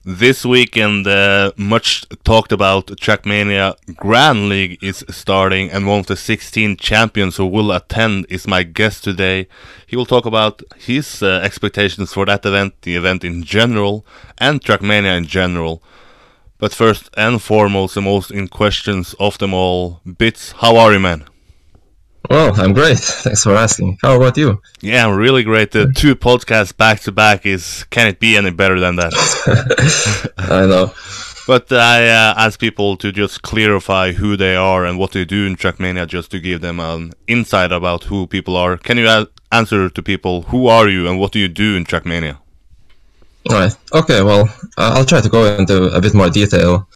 This weekend, much talked about TrackMania Grand League is starting, and one of the 16 champions who will attend is my guest today. He will talk about his expectations for that event, the event in general, and TrackMania in general. But first and foremost, the most in questions of them all, B1ts, how are you, man? Well, I'm great. Thanks for asking. How about you? Yeah, I'm really great. The two podcasts back to back can it be any better than that? I know. But I ask people to just clarify who they are and what they do in TrackMania, just to give them an insight about who people are. Can you answer to people, who are you and what do you do in TrackMania? Right. Okay, well, I'll try to go into a bit more detail.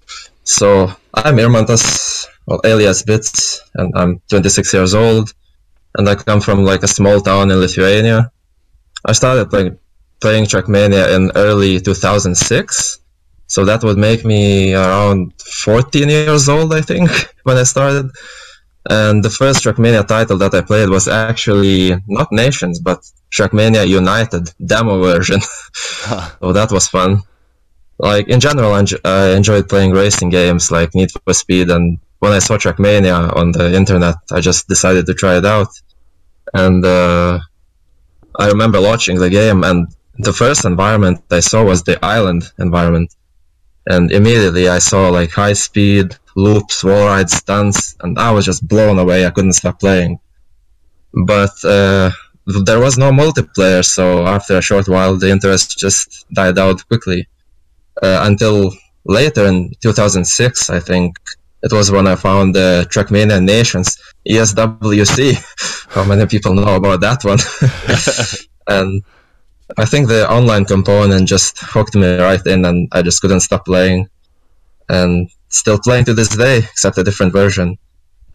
So, I'm Erymanthus, well, alias B1ts, and I'm 26 years old, and I come from like a small town in Lithuania. I started playing TrackMania in early 2006, so that would make me around 14 years old, I think, when I started. And the first TrackMania title that I played was actually not Nations, but TrackMania United demo version. So that was fun. Like, in general, I enjoyed playing racing games like Need for Speed, and when I saw TrackMania on the internet, I just decided to try it out. And I remember launching the game, and the first environment I saw was the island environment. And immediately I saw like high speed, loops, wall rides, stunts, and I was just blown away. I couldn't stop playing. But there was no multiplayer, so after a short while, the interest just died out quickly. Until later in 2006, I think, it was when I found the TrackMania Nations, ESWC. How many people know about that one? And I think the online component just hooked me right in, and I just couldn't stop playing. And still playing to this day, except a different version.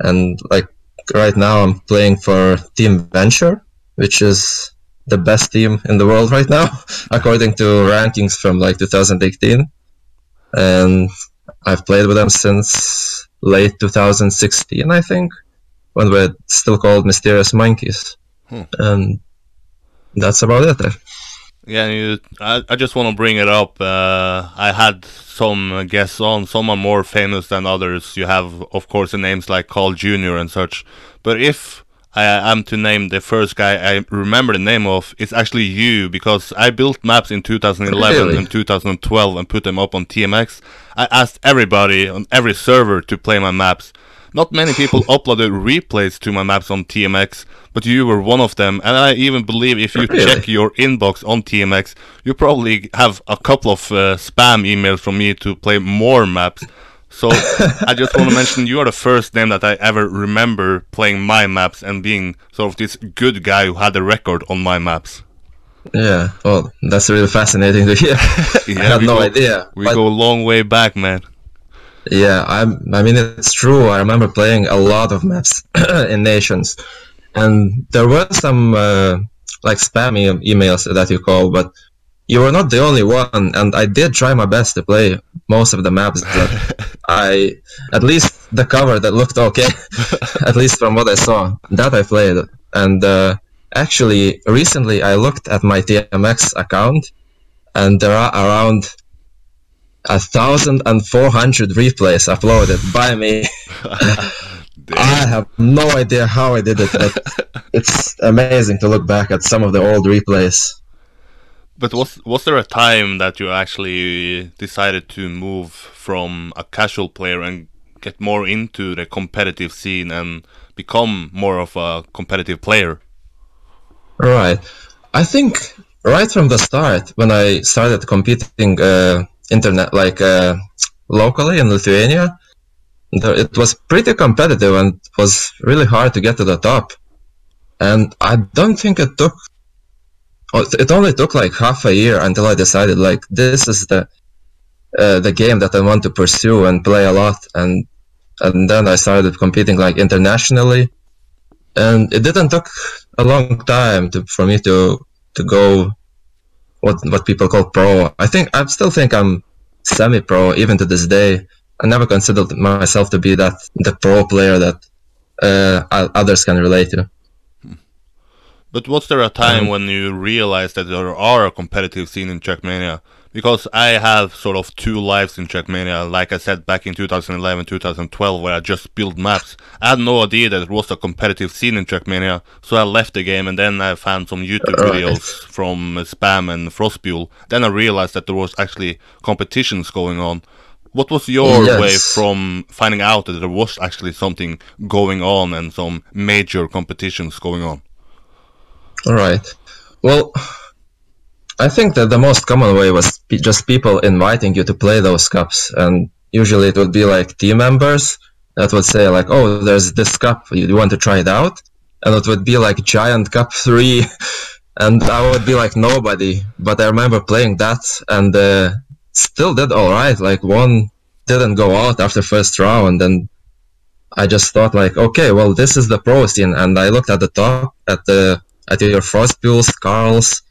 And like right now, I'm playing for Team Venture, which is the best team in the world right now, according to rankings from like 2018. And I've played with them since late 2016, I think, when we're still called Mysterious Monkeys. And that's about it. Yeah, I just want to bring it up. I had some guests on. Some are more famous than others. You have, of course, the names like Carl Jr. and such. But if I am to name the first guy I remember the name of, it's actually you, because I built maps in 2011 Really? and 2012 and put them up on TMX. I asked everybody on every server to play my maps. Not many people uploaded replays to my maps on TMX, but you were one of them. And I even believe if you check your inbox on TMX, you probably have a couple of spam emails from me to play more maps. So I just want to mention you are the first name that I ever remember playing my maps and being sort of this good guy who had a record on my maps. Yeah, well, that's really fascinating to hear. Yeah, I had no idea. We go a long way back, man. Yeah, I mean, it's true. I remember playing a lot of maps in Nations. And there were some like spam emails that you call, but you were not the only one, and I did try my best to play most of the maps that at least the cover that looked okay, at least from what I saw, that I played. And actually, recently I looked at my TMX account, and there are around 1,400 replays uploaded by me. I have no idea how I did it, but it's amazing to look back at some of the old replays. But was there a time that you actually decided to move from a casual player and get more into the competitive scene and become more of a competitive player? Right. I think right from the start, when I started competing locally in Lithuania, it was pretty competitive and it was really hard to get to the top. And I don't think it only took like half a year until I decided like this is the game that I want to pursue and play a lot, and then I started competing like internationally, and it didn't took a long time for me to go what people call pro. I still think I'm semi-pro even to this day. I never considered myself to be the pro player that others can relate to. But was there a time when you realized that there are a competitive scene in TrackMania? Because I have sort of two lives in TrackMania. Like I said, back in 2011, 2012, where I just built maps. I had no idea that it was a competitive scene in TrackMania, so I left the game and then I found some YouTube videos from Spam and Frostbuel. Then I realized that there was actually competitions going on. What was your way from finding out that there was actually something going on and some major competitions going on? Alright. Well, I think that the most common way was just people inviting you to play those cups, and usually it would be like team members that would say like, oh, there's this cup, you want to try it out? And it would be like Giant Cup 3, and I would be like nobody, but I remember playing that, and still did alright, like one didn't go out after first round, and I just thought like, okay, well, this is the pro scene, and I looked at the top, at your Frostbuels, Carls,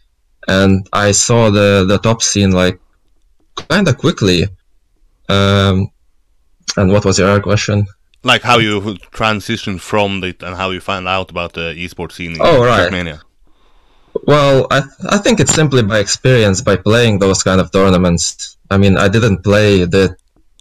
and I saw the top scene like kind of quickly. And what was your other question? Like how you transitioned from it and how you found out about the esports scene in right. TrackMania. Well, I think it's simply by experience, by playing those kind of tournaments. I mean, I didn't play the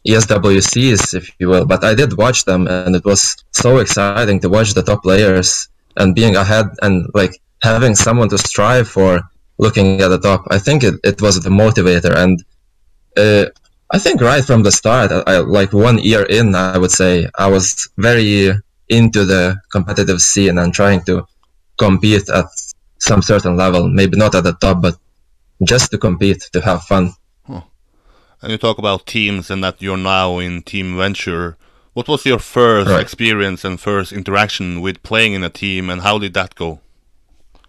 ESWCs, if you will, but I did watch them, and it was so exciting to watch the top players and being ahead and like having someone to strive for. Looking at the top, I think it was the motivator, and I think right from the start, I like 1 year in, I would say, I was very into the competitive scene and trying to compete at some certain level, maybe not at the top, but just to compete, to have fun. Huh. And you talk about teams and that you're now in Team Venture. What was your first experience and first interaction with playing in a team, and how did that go?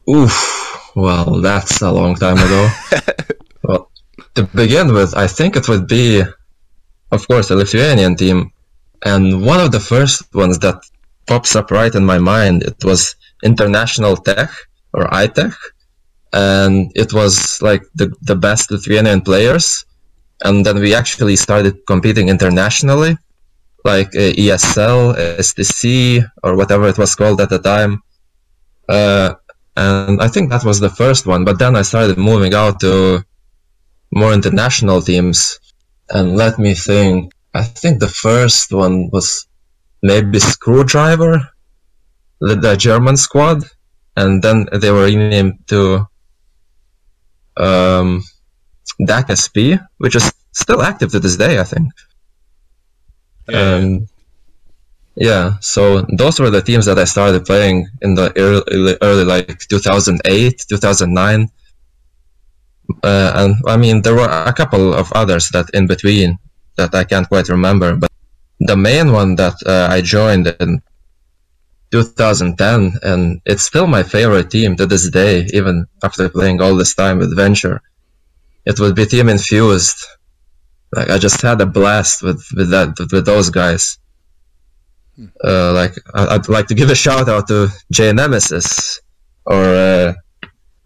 Oof. Well, that's a long time ago. Well, to begin with, I think it would be, of course, a Lithuanian team. And one of the first ones that pops up right in my mind, it was International Tech, or ITech. And it was like the best Lithuanian players. And then we actually started competing internationally, like ESL, STC, or whatever it was called at the time. And I think that was the first one, but then I started moving out to more international teams. And let me think, I think the first one was maybe Screwdriver, the German squad, and then they were renamed to DAC SP, which is still active to this day, I think. Yeah, so those were the teams that I started playing in the early like 2008, 2009. And I mean, there were a couple of others that in between that I can't quite remember, but the main one that I joined in 2010, and it's still my favorite team to this day, even after playing all this time with Venture. It would be Team Infused. Like, I just had a blast with those guys. Like, I'd like to give a shout out to J Nemesis, or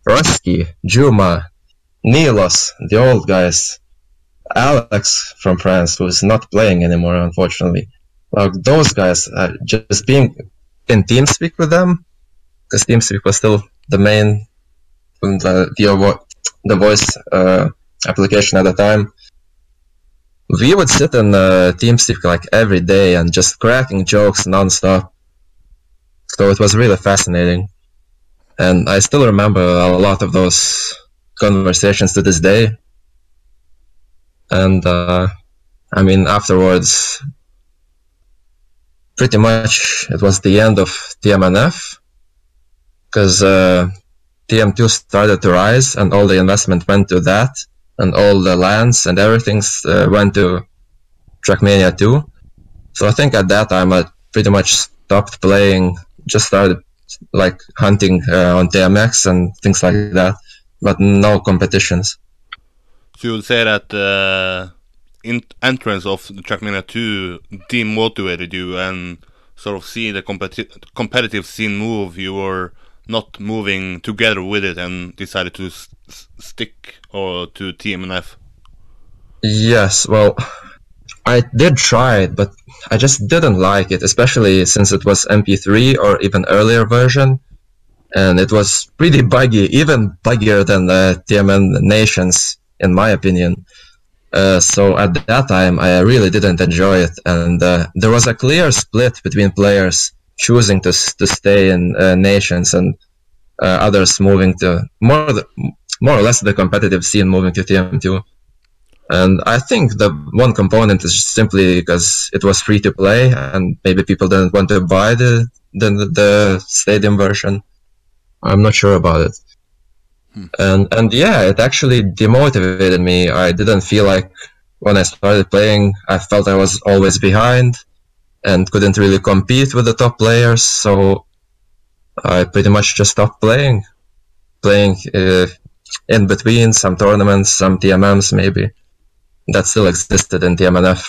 Rusky, Juma, Nilos, the old guys, Alex from France, who's not playing anymore, unfortunately. Like, those guys, just being in TeamSpeak with them, because TeamSpeak was still the main, the voice application at the time. We would sit in TeamSpeak like every day and just cracking jokes non-stop. So it was really fascinating. And I still remember a lot of those conversations to this day. And I mean, afterwards, pretty much it was the end of TMNF, because TM2 started to rise and all the investment went to that, and all the lands and everything went to TrackMania 2. So I think at that time I pretty much stopped playing, just started like hunting on TMX and things like that, but no competitions. So you would say that the entrance of the TrackMania 2 demotivated you, and sort of see the competitive scene move, you were not moving together with it and decided to stick or to TMNF? Yes, well, I did try it, but I just didn't like it, especially since it was MP3 or even earlier version, and it was pretty buggy, even buggier than the TMN Nations. in my opinion. So at that time, I really didn't enjoy it, and there was a clear split between players choosing to stay in nations and others moving to more or less the competitive scene, moving to TM2. And I think the one component is simply because it was free to play, and maybe people didn't want to buy the stadium version. I'm not sure about it. And yeah, it actually demotivated me. I didn't feel like when I started playing, I felt I was always behind and couldn't really compete with the top players. So I pretty much just stopped playing in between some tournaments, some TMMs maybe that still existed in TMNF.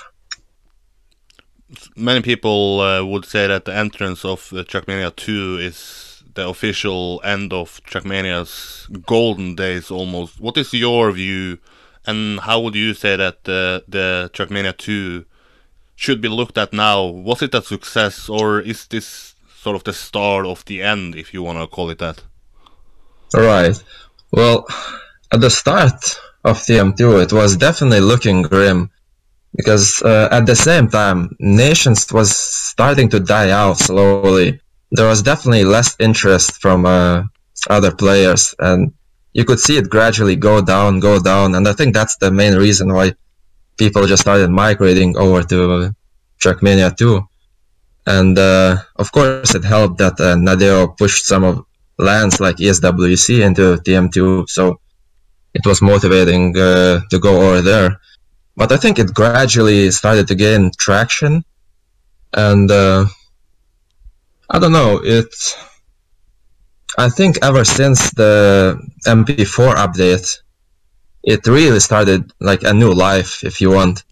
Many people would say that the entrance of TrackMania 2 is the official end of TrackMania's golden days almost. What is your view, and how would you say that the TrackMania 2 should be looked at now? Was it a success, or is this sort of the start of the end, if you want to call it that? Right. Well, at the start of TM2, it was definitely looking grim, because at the same time, Nations was starting to die out slowly. There was definitely less interest from other players, and you could see it gradually go down, and I think that's the main reason why people just started migrating over to TrackMania 2. And of course, it helped that Nadeo pushed some of lands like ESWC into TM2, so it was motivating to go over there. But I think it gradually started to gain traction, and I don't know, I think ever since the MP4 update, it really started like a new life, if you want.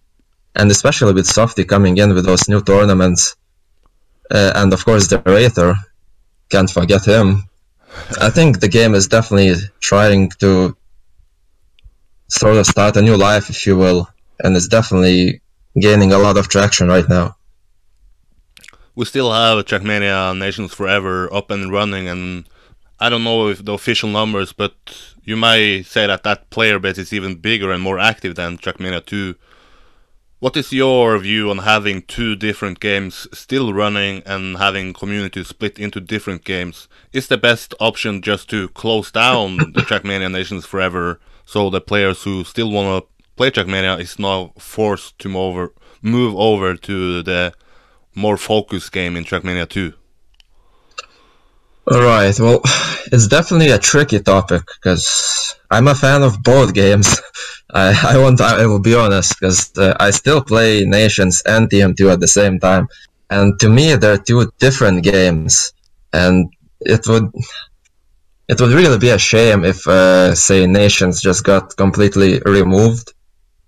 And especially with Softy coming in with those new tournaments, and of course the Wraither, can't forget him. I think the game is definitely trying to sort of start a new life, if you will, and it's definitely gaining a lot of traction right now. We still have TrackMania Nations Forever up and running, and I don't know if the official numbers, but you might say that that player base is even bigger and more active than TrackMania 2. What is your view on having two different games still running and having communities split into different games? Is the best option just to close down the TrackMania Nations Forever, so the players who still want to play TrackMania is now forced to move over to the more focused game in TrackMania 2? Alright, well, it's definitely a tricky topic, because I'm a fan of both games. I will be honest, because I still play Nations and TM2 at the same time, and to me they're two different games, and it would really be a shame if, say, Nations just got completely removed,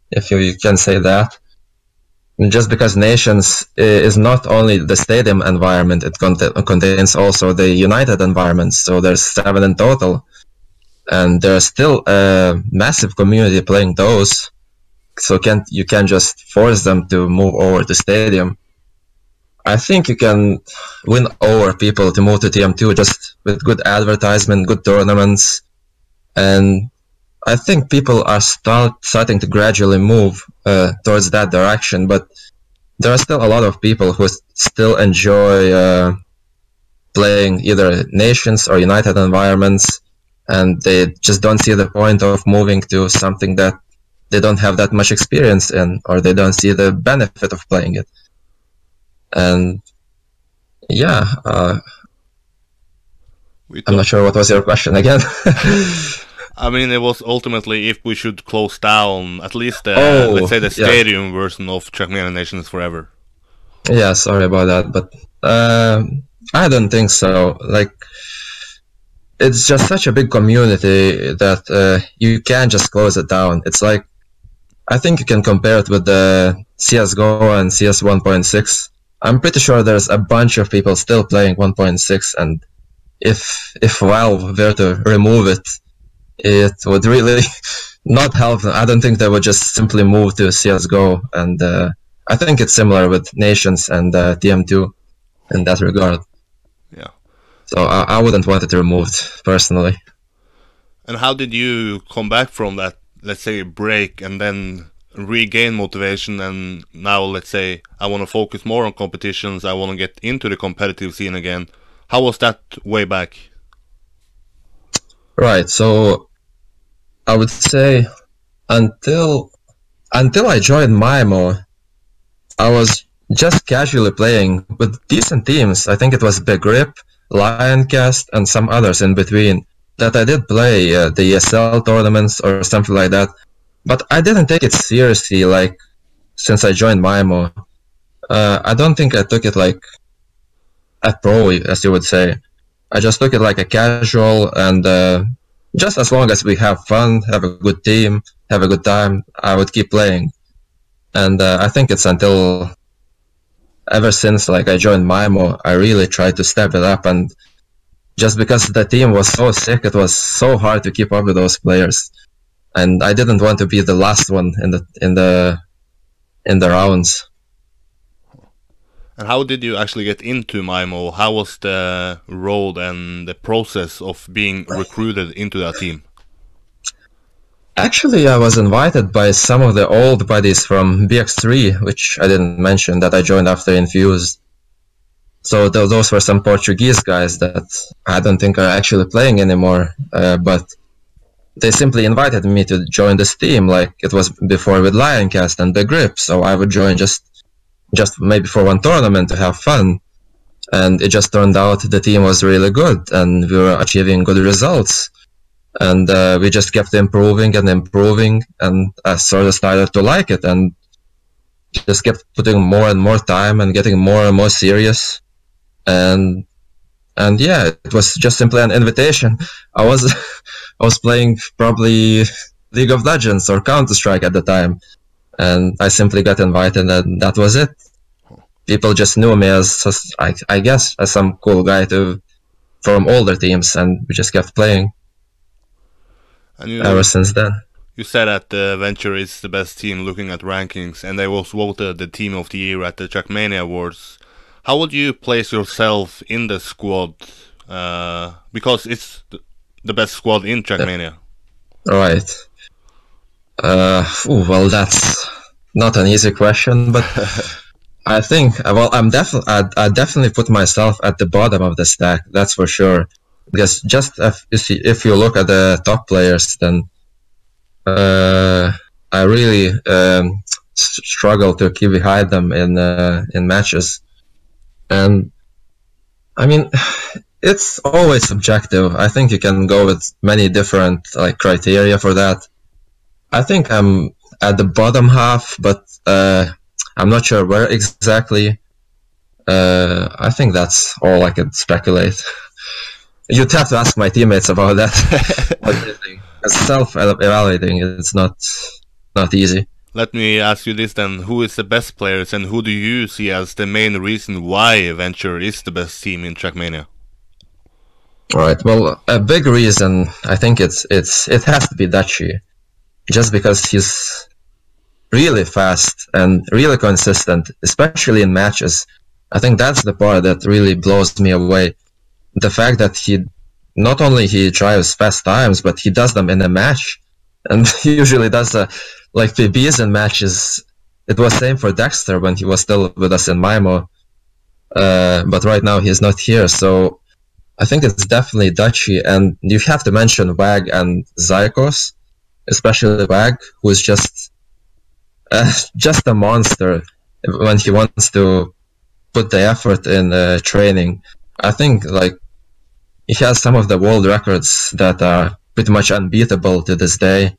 if you can say that. Just because Nations is not only the stadium environment, it contains also the United environment, so there's 7 in total. And there's still a massive community playing those, so you can't just force them to move over to stadium. I think you can win over people to move to TM2 just with good advertisement, good tournaments, and I think people are starting to gradually move towards that direction, but there are still a lot of people who still enjoy playing either Nations or United environments, and they just don't see the point of moving to something that they don't have that much experience in, or they don't see the benefit of playing it. And yeah, I'm not sure what was your question again. I mean, it was ultimately if we should close down at least let's say the stadium version of TrackMania Nations Forever. Yeah, sorry about that, but I don't think so. Like, it's just such a big community that you can't just close it down. It's like, I think you can compare it with the CSGO and CS 1.6. I'm pretty sure there's a bunch of people still playing 1.6, and if Valve were to remove it, it would really not help them. I don't think they would just simply move to CSGO, and I think it's similar with Nations and TM2 in that regard. Yeah. So I wouldn't want it removed, personally. And how did you come back from that let's say, break and then regain motivation, and now, let's say, I want to focus more on competitions, I want to get into the competitive scene again. How was that way back? Right, so I would say until I joined Maimo, I was just casually playing with decent teams. I think it was Big Rip, Lioncast, and some others in between that I did play the ESL tournaments or something like that. But I didn't take it seriously, like, since I joined Maimo. I don't think I took it like a pro, as you would say. I just took it like a casual, and just as long as we have fun, have a good team, have a good time, I would keep playing. And I think it's until ever since like I joined Maimo, I really tried to step it up, and just because the team was so sick, it was so hard to keep up with those players, and I didn't want to be the last one in the rounds. And how did you actually get into Maimo? How was the road and the process of being recruited into that team? Actually, I was invited by some of the old buddies from BX3, which I didn't mention, that I joined after Infused. So those were some Portuguese guys that I don't think are actually playing anymore, but they simply invited me to join this team, like it was before with Lioncast and the Grip, so I would join just maybe for one tournament to have fun. And it just turned out the team was really good, and we were achieving good results. And we just kept improving and improving, and I sort of started to like it, and just kept putting more and more time and getting more and more serious. And yeah, it was just simply an invitation. I was playing probably League of Legends or Counter-Strike at the time, and I simply got invited, and that was it. People just knew me as I guess, as some cool guy from older teams, and we just kept playing. And ever since then. You said that Venture is the best team looking at rankings, and they was voted the team of the year at the TrackMania Awards. How would you place yourself in the squad? Because it's the best squad in TrackMania. Right. Well, that's not an easy question, but I think, well, I definitely put myself at the bottom of the stack. That's for sure. Because just if you look at the top players, then I really struggle to keep behind them in matches. And I mean, it's always subjective. I think you can go with many different like criteria for that. I think I'm at the bottom half, but I'm not sure where exactly. I think that's all I could speculate. You'd have to ask my teammates about that. What do you think? Self-evaluating is not easy. Let me ask you this then: who is the best players, and who do you see as the main reason why Venture is the best team in TrackMania? Right. Well, a big reason I think it has to be Dutchy, just because he's really fast and really consistent, especially in matches. I think that's the part that really blows me away. The fact that he not only drives fast times, but he does them in a match, and he usually does like PBs in matches. It was same for Dexter when he was still with us in Maimo, but right now he's not here. So I think it's definitely Dutchy, and you have to mention Wag and Zykos, especially Wag, who is just a monster when he wants to put the effort in training. I think like he has some of the world records that are pretty much unbeatable to this day,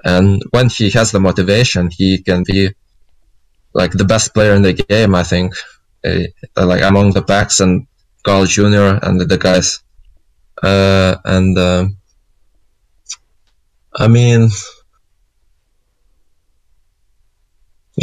and when he has the motivation, he can be like the best player in the game. I think, like among the Pax and Carl Jr. and the guys, I mean,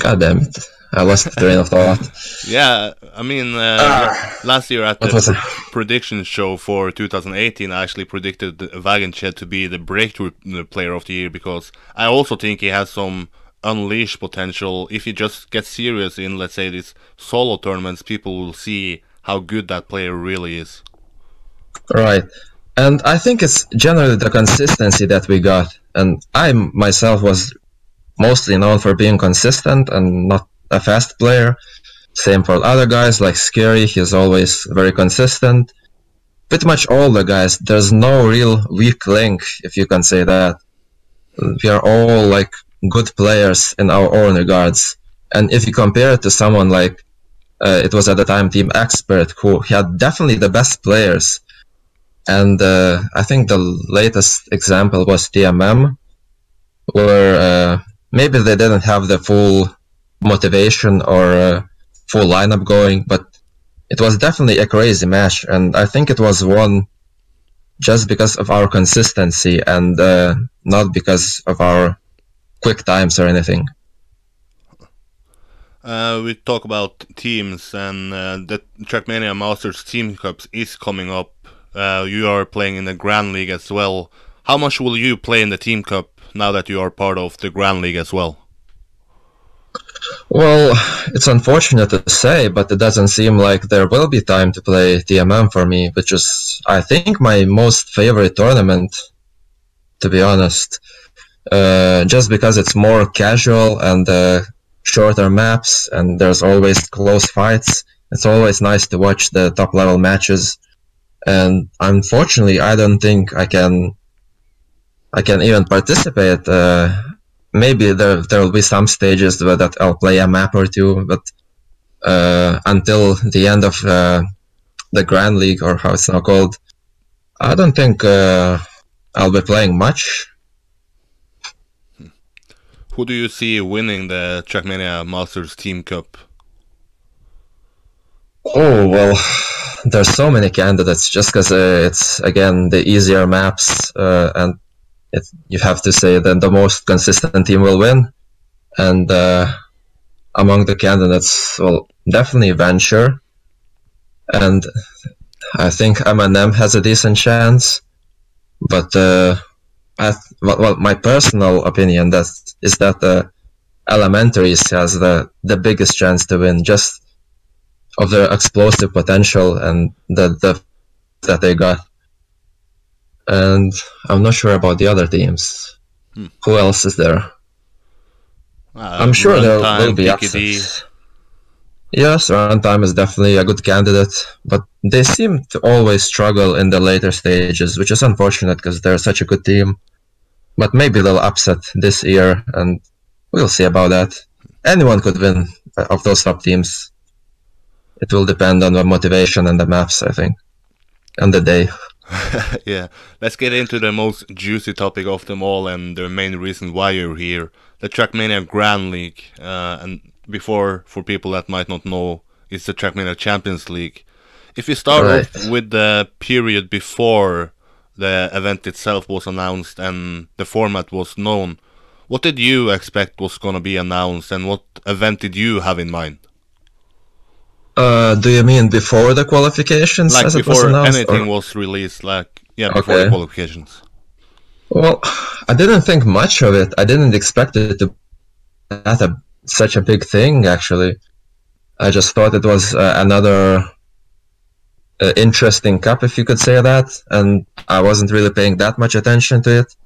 god damn it, I lost the train of thought. Yeah, I mean, last year at the prediction show for 2018, I actually predicted Vagenched to be the breakthrough player of the year, because I also think he has some unleashed potential. If he just gets serious in, let's say, these solo tournaments, people will see how good that player really is. Right. And I think it's generally the consistency that we got. And I myself was mostly known for being consistent and not a fast player. Same for other guys like Scary, he's always very consistent. Pretty much all the guys, there's no real weak link, if you can say that. We are all like good players in our own regards. And if you compare it to someone like, it was at the time Team Expert, who had definitely the best players. And I think the latest example was TMM, where maybe they didn't have the full motivation or full lineup going, but it was definitely a crazy match, and I think it was won just because of our consistency and not because of our quick times or anything. We talk about teams, and the TrackMania Masters Team Cups is coming up. You are playing in the Grand League as well. How much will you play in the Team Cup now that you are part of the Grand League as well? Well, it's unfortunate to say, but it doesn't seem like there will be time to play TMM for me, which is, I think, my most favorite tournament, to be honest. Just because it's more casual and shorter maps, and there's always close fights. It's always nice to watch the top level matches. And unfortunately, I don't think I can even participate. Maybe there will be some stages that I'll play a map or two, but until the end of the Grand League, or how it's now called, I don't think I'll be playing much. Who do you see winning the TrackMania Masters Team Cup? Oh, well, there's so many candidates just because it's, again, the easier maps, and you have to say that the most consistent team will win. And among the candidates, well, definitely Venture. And I think M&M has a decent chance. But well, my personal opinion is that Elementaries has the biggest chance to win, just of their explosive potential and the that they got. And I'm not sure about the other teams. Who else is there? I'm sure there will be upsets. Yes, Runtime is definitely a good candidate, but they seem to always struggle in the later stages, which is unfortunate because they're such a good team. But maybe they'll upset this year, and we'll see about that. Anyone could win of those top teams. It will depend on the motivation and the maps, I think, and the day. Yeah, let's get into the most juicy topic of them all and the main reason why you're here, the TrackMania Grand League. And before, for people that might not know, it's the TrackMania Champions League. If you start off with the period before the event itself was announced and the format was known, what did you expect was going to be announced, and what event did you have in mind? Do you mean before the qualifications? Like as before it was announced, anything was released, like, yeah, before the qualifications. Well, I didn't think much of it. I didn't expect it to be such a big thing, actually. I just thought it was another interesting cup, if you could say that, and I wasn't really paying that much attention to it.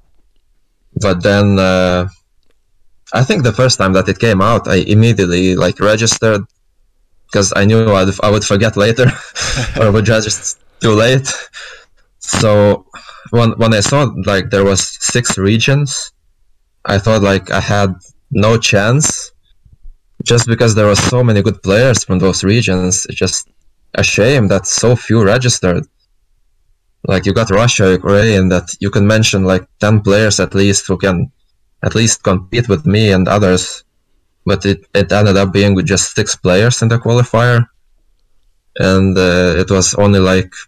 But then, I think the first time that it came out, I immediately registered, because I knew I would forget later, or would just too late. So when I saw there was 6 regions, I thought I had no chance, just because there were so many good players from those regions. It's just a shame that so few registered. You got Russia, Ukraine, that you can mention 10 players at least who can at least compete with me and others. But it ended up being with just 6 players in the qualifier. And it was only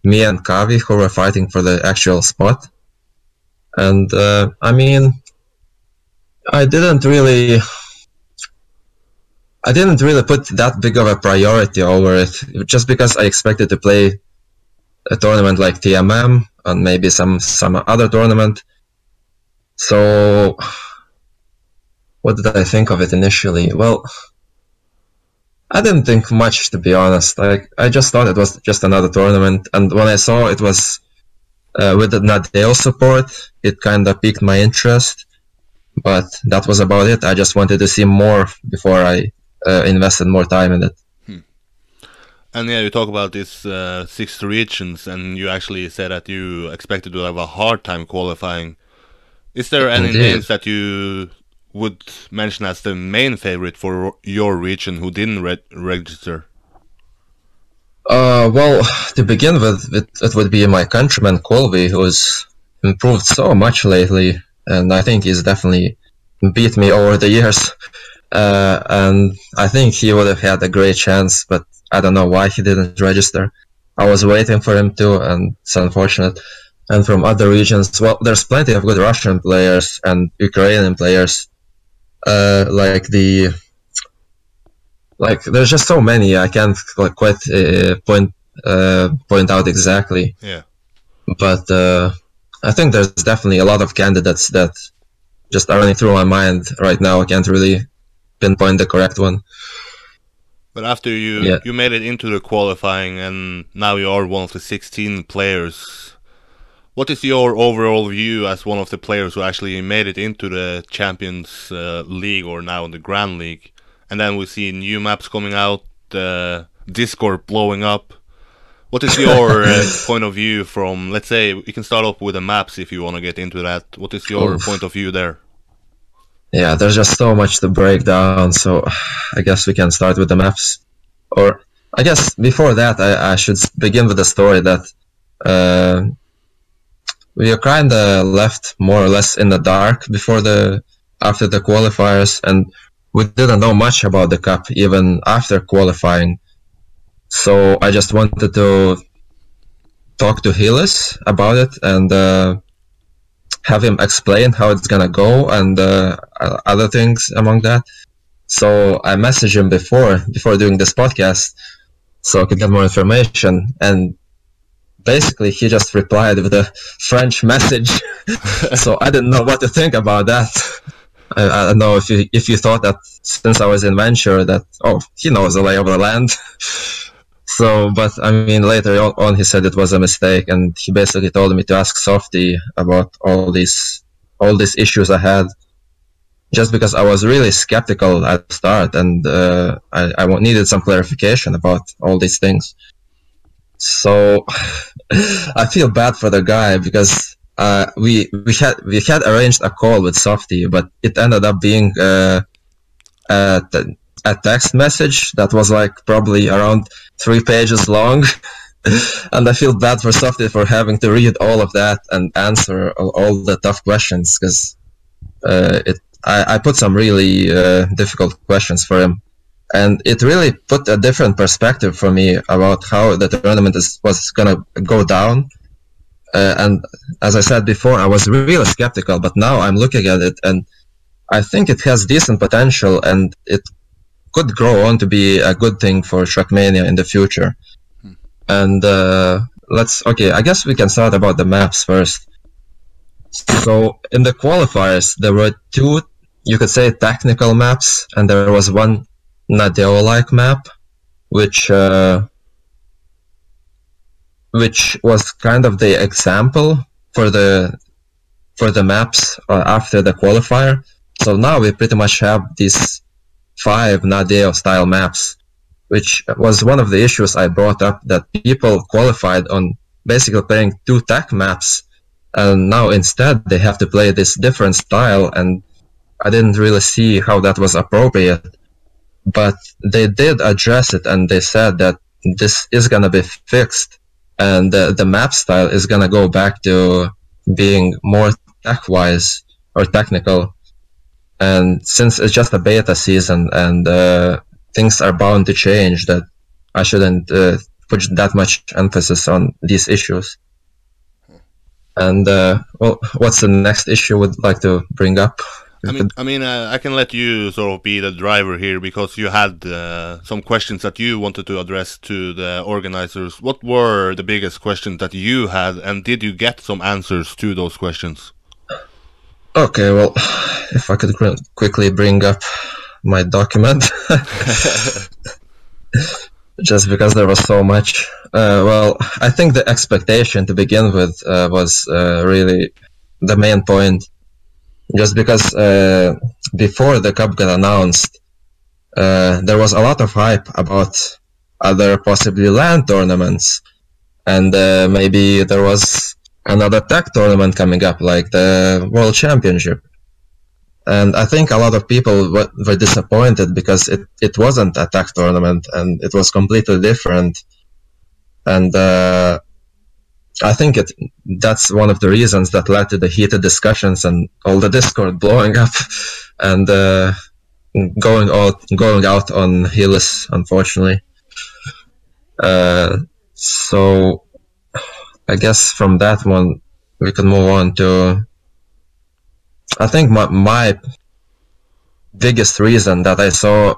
me and Kavi who were fighting for the actual spot. And I mean, I didn't really put that big of a priority over it, just because I expected to play a tournament like TMM and maybe some other tournament. So what did I think of it initially? Well, I didn't think much, to be honest. I just thought it was just another tournament, and when I saw it was with the Nadeo support, it kind of piqued my interest, but that was about it. I just wanted to see more before I invested more time in it. And yeah, you talk about these 6 regions, and you actually said that you expected to have a hard time qualifying. Is there any Indeed. names that you would mention as the main favorite for your region who didn't register? Well, to begin with, it would be my countryman Colby, who's improved so much lately, and I think he's definitely beat me over the years. And I think he would have had a great chance, but I don't know why he didn't register. I was waiting for him to, and it's unfortunate. And from other regions, well, there's plenty of good Russian players and Ukrainian players. There's just so many. I can't quite point out exactly. Yeah. But I think there's definitely a lot of candidates that just are running through my mind right now. I can't really pinpoint the correct one. But after you made it into the qualifying, and now you are one of the 16 players, what is your overall view as one of the players who actually made it into the Champions League, or now the Grand League? And then we see new maps coming out, Discord blowing up. What is your point of view from, let's say, we can start off with the maps if you want to get into that. What is your point of view there? Yeah, there's just so much to break down, so I guess we can start with the maps. Or, I guess before that, I should begin with the story that we kind of left more or less in the dark after the qualifiers, and we didn't know much about the cup even after qualifying. So I just wanted to talk to Hillis about it and have him explain how it's gonna go and other things among that. So I messaged him before doing this podcast so I could get more information, and basically he just replied with a French message. So I didn't know what to think about that. I don't know if you thought that since I was in Venture that, oh, he knows the lay of the land. So, but I mean, later on he said it was a mistake, and he basically told me to ask Softy about all these issues I had, just because I was really skeptical at the start, and I needed some clarification about all these things. So I feel bad for the guy because we had arranged a call with Softy, but it ended up being a text message that was like probably around 3 pages long. And I feel bad for Softy for having to read all of that and answer all the tough questions, because I put some really difficult questions for him, and it really put a different perspective for me about how the tournament was gonna go down. And as I said before, I was really skeptical, but now I'm looking at it and I think it has decent potential, and it could grow on to be a good thing for TrackMania in the future. And I guess we can start about the maps first. So in the qualifiers, there were 2, you could say, technical maps, and there was one Nadeo-like map, which was kind of the example for the maps after the qualifier. So now we pretty much have these 5 Nadeo style maps, which was one of the issues I brought up, that people qualified on basically playing 2 tech maps, and now instead they have to play this different style, and I didn't really see how that was appropriate. But they did address it, and they said that this is gonna be fixed, and the map style is gonna go back to being more tech-wise or technical. And since it's just a beta season and things are bound to change, that I shouldn't put that much emphasis on these issues. And what's the next issue you would like to bring up? I can let you sort of be the driver here, because you had some questions that you wanted to address to the organizers. What were the biggest questions that you had, and did you get some answers to those questions? Okay, well, if I could quickly bring up my document. just because there was so much. Well, I think the expectation to begin with was really the main point. Just because before the cup got announced, there was a lot of hype about other possibly LAN tournaments, and maybe there was another tech tournament coming up, like the World Championship. And I think a lot of people were disappointed because it wasn't a tech tournament and it was completely different. And I think that's one of the reasons that led to the heated discussions and all the Discord blowing up and going out on heelless, unfortunately. So I guess from that one we can move on to, I think my biggest reason that I saw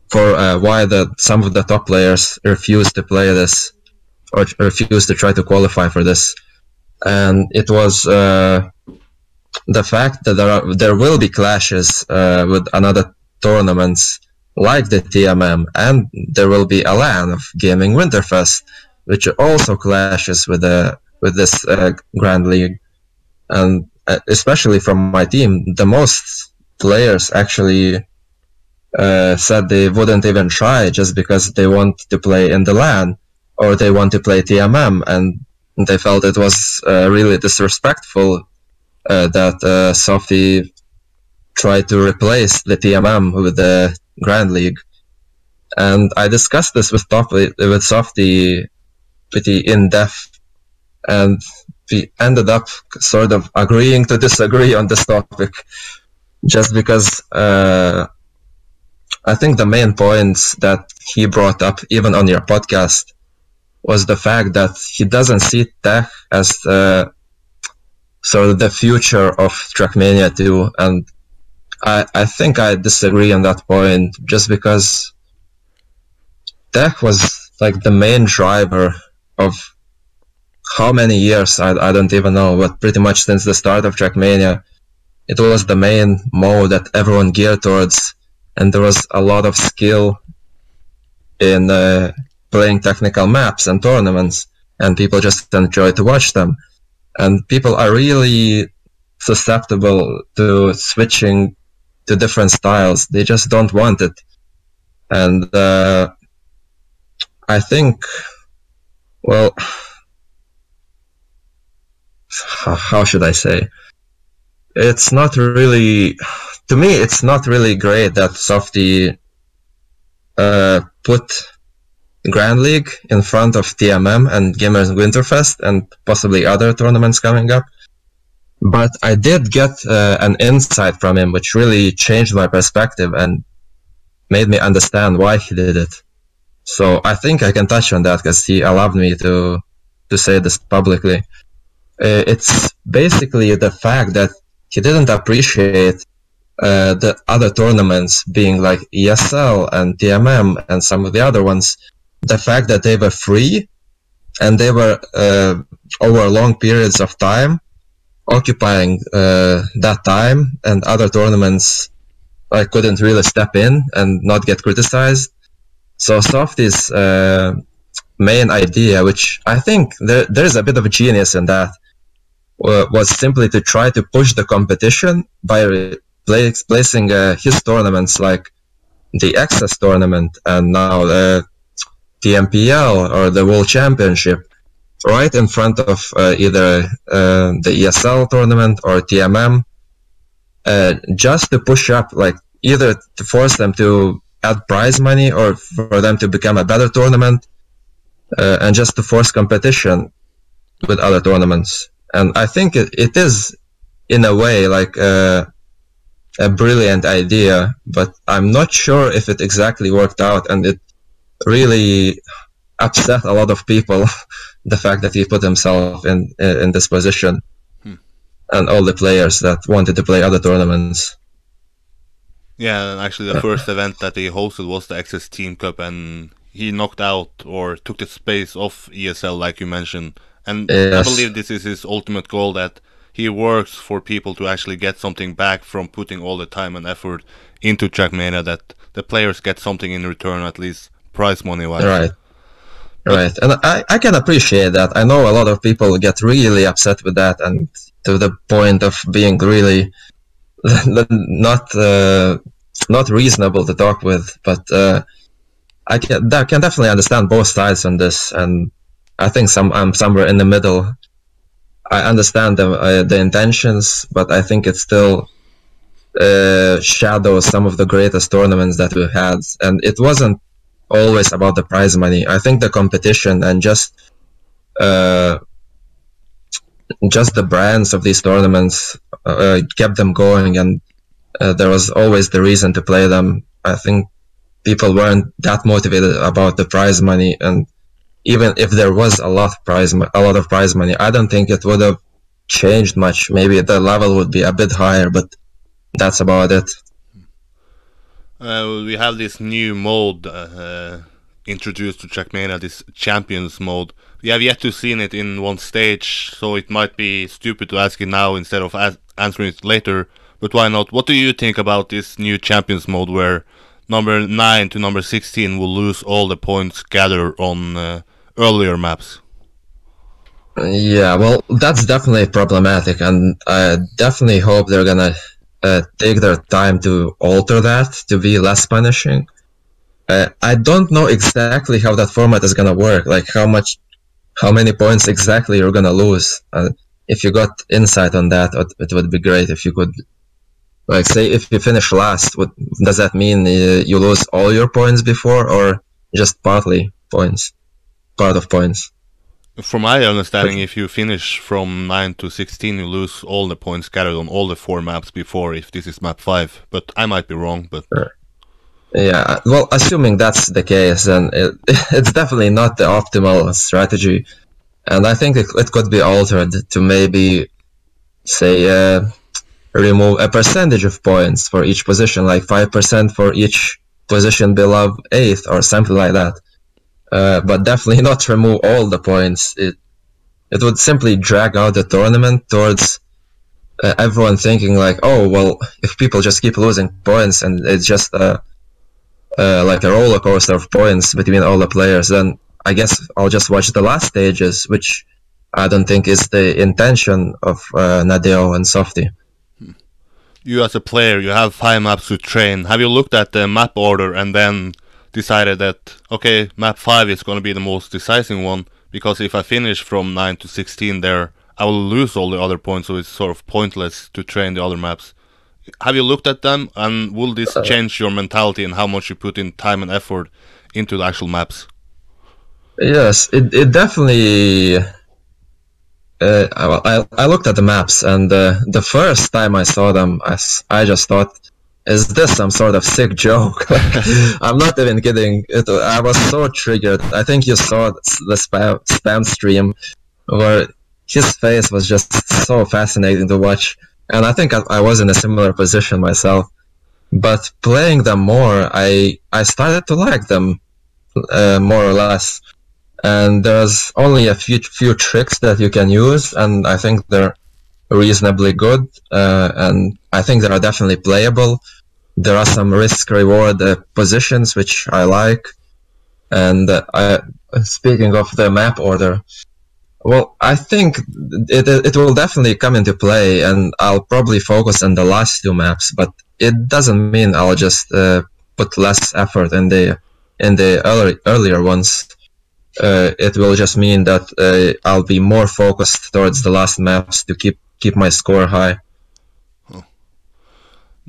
for why some of the top players refused to play this or refused to try to qualify for this, and it was the fact that there will be clashes with another tournaments like the TMM, and there will be a LAN of Gaming Winterfest, which also clashes with this Grand League. And especially from my team, the most players actually said they wouldn't even try just because they want to play in the LAN or they want to play TMM, and they felt it was really disrespectful that Softy tried to replace the TMM with the Grand League. And I discussed this with Softy pretty in depth, and we ended up sort of agreeing to disagree on this topic, just because I think the main points that he brought up, even on your podcast, was the fact that he doesn't see tech as sort of the future of TrackMania 2, and I think I disagree on that point, just because tech was like the main driver of how many years, I don't even know, but pretty much since the start of TrackMania, it was the main mode that everyone geared towards, and there was a lot of skill in playing technical maps and tournaments, and people just enjoy to watch them. And people are really susceptible to switching to different styles. They just don't want it. And I think, well, how should I say? It's not really, to me, it's not really great that Softy put Grand League in front of TMM and Gamers Winterfest and possibly other tournaments coming up. But I did get an insight from him which really changed my perspective and made me understand why he did it. So I think I can touch on that because he allowed me to say this publicly. It's basically the fact that he didn't appreciate the other tournaments being like ESL and TMM and some of the other ones. The fact that they were free and they were over long periods of time occupying that time, and other tournaments couldn't really step in and not get criticized. So Softy's main idea, which I think there's a bit of a genius in that, was simply to try to push the competition by placing his tournaments like the Access tournament and now the TMPL or the World Championship right in front of either the ESL tournament or TMM, just to push up, like either to force them to add prize money or for them to become a better tournament, and just to force competition with other tournaments. And I think it is, in a way, like a brilliant idea, but I'm not sure if it exactly worked out, and it really upset a lot of people, the fact that he put himself in this position, and all the players that wanted to play other tournaments. Yeah, and actually the first event that he hosted was the Access Team Cup, and he knocked out or took the space of ESL, like you mentioned. And yes. I believe this is his ultimate goal, that he works for people to actually get something back from putting all the time and effort into TrackMania, that the players get something in return, at least prize money wise. Right. Right, and I can appreciate that. I know a lot of people get really upset with that, and to the point of being really not not reasonable to talk with. But I can definitely understand both sides on this, and I think I'm somewhere in the middle. I understand the intentions, but I think it still shadows some of the greatest tournaments that we've had, and it wasn't always about the prize money. I think the competition and just the brands of these tournaments kept them going, and there was always the reason to play them. I think people weren't that motivated about the prize money, and even if there was a lot of prize money, I don't think it would have changed much. Maybe the level would be a bit higher, but that's about it. We have this new mode introduced to TrackMania, this Champions mode. We have yet to see it in one stage, so it might be stupid to ask it now instead of answering it later, but why not? What do you think about this new Champions mode where number 9 to number 16 will lose all the points gathered on earlier maps? Yeah, well, that's definitely problematic, and I definitely hope they're gonna take their time to alter that to be less punishing. I don't know exactly how that format is gonna work, like how many points exactly you're gonna lose. If you got insight on that, it would be great if you could, like, say if you finish last, does that mean you lose all your points before, or just part of points? From my understanding, if you finish from 9 to 16, you lose all the points gathered on all the 4 maps before, if this is map 5. But I might be wrong, but... Yeah, well, assuming that's the case, then it's definitely not the optimal strategy. And I think it could be altered to maybe, say, remove a percentage of points for each position, like 5% for each position below 8th or something like that. But definitely not remove all the points. It would simply drag out the tournament towards everyone thinking like, oh, well, if people just keep losing points and it's just like a roller coaster of points between all the players, then I guess I'll just watch the last stages, which I don't think is the intention of Nadeo and Softy. You as a player, you have 5 maps to train. Have you looked at the map order and then decided that, okay, map 5 is going to be the most decisive one, because if I finish from 9 to 16 there, I will lose all the other points, so it's sort of pointless to train the other maps. Have you looked at them, and will this change your mentality and how much you put in time and effort into the actual maps? Yes, it definitely... I looked at the maps, and the first time I saw them, I just thought, is this some sort of sick joke? I'm not even kidding. I was so triggered. I think you saw the spam stream where his face was just so fascinating to watch. And I think I was in a similar position myself. But playing them more, I started to like them more or less. And there's only a few tricks that you can use, and I think they're reasonably good. And I think they are definitely playable. There are some risk-reward positions which I like. And speaking of the map order, well, I think it will definitely come into play, and I'll probably focus on the last 2 maps. But it doesn't mean I'll just put less effort in the earlier ones. It will just mean that I'll be more focused towards the last maps to keep my score high.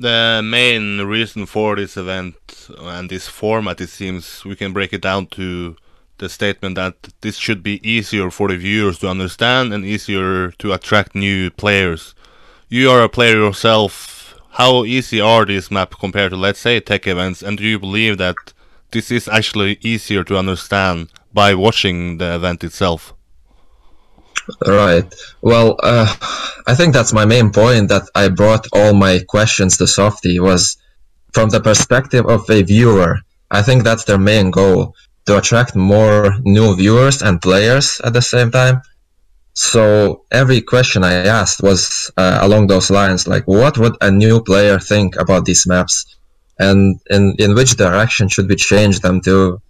The main reason for this event and this format, it seems, we can break it down to the statement that this should be easier for the viewers to understand and easier to attract new players. You are a player yourself. How easy are these maps compared to, let's say, tech events, and do you believe that this is actually easier to understand by watching the event itself? Right. Well, I think that's my main point, that I brought all my questions to Softy, was from the perspective of a viewer. I think that's their main goal, to attract more new viewers and players at the same time. So every question I asked was along those lines, like, what would a new player think about these maps? And in which direction should we change them to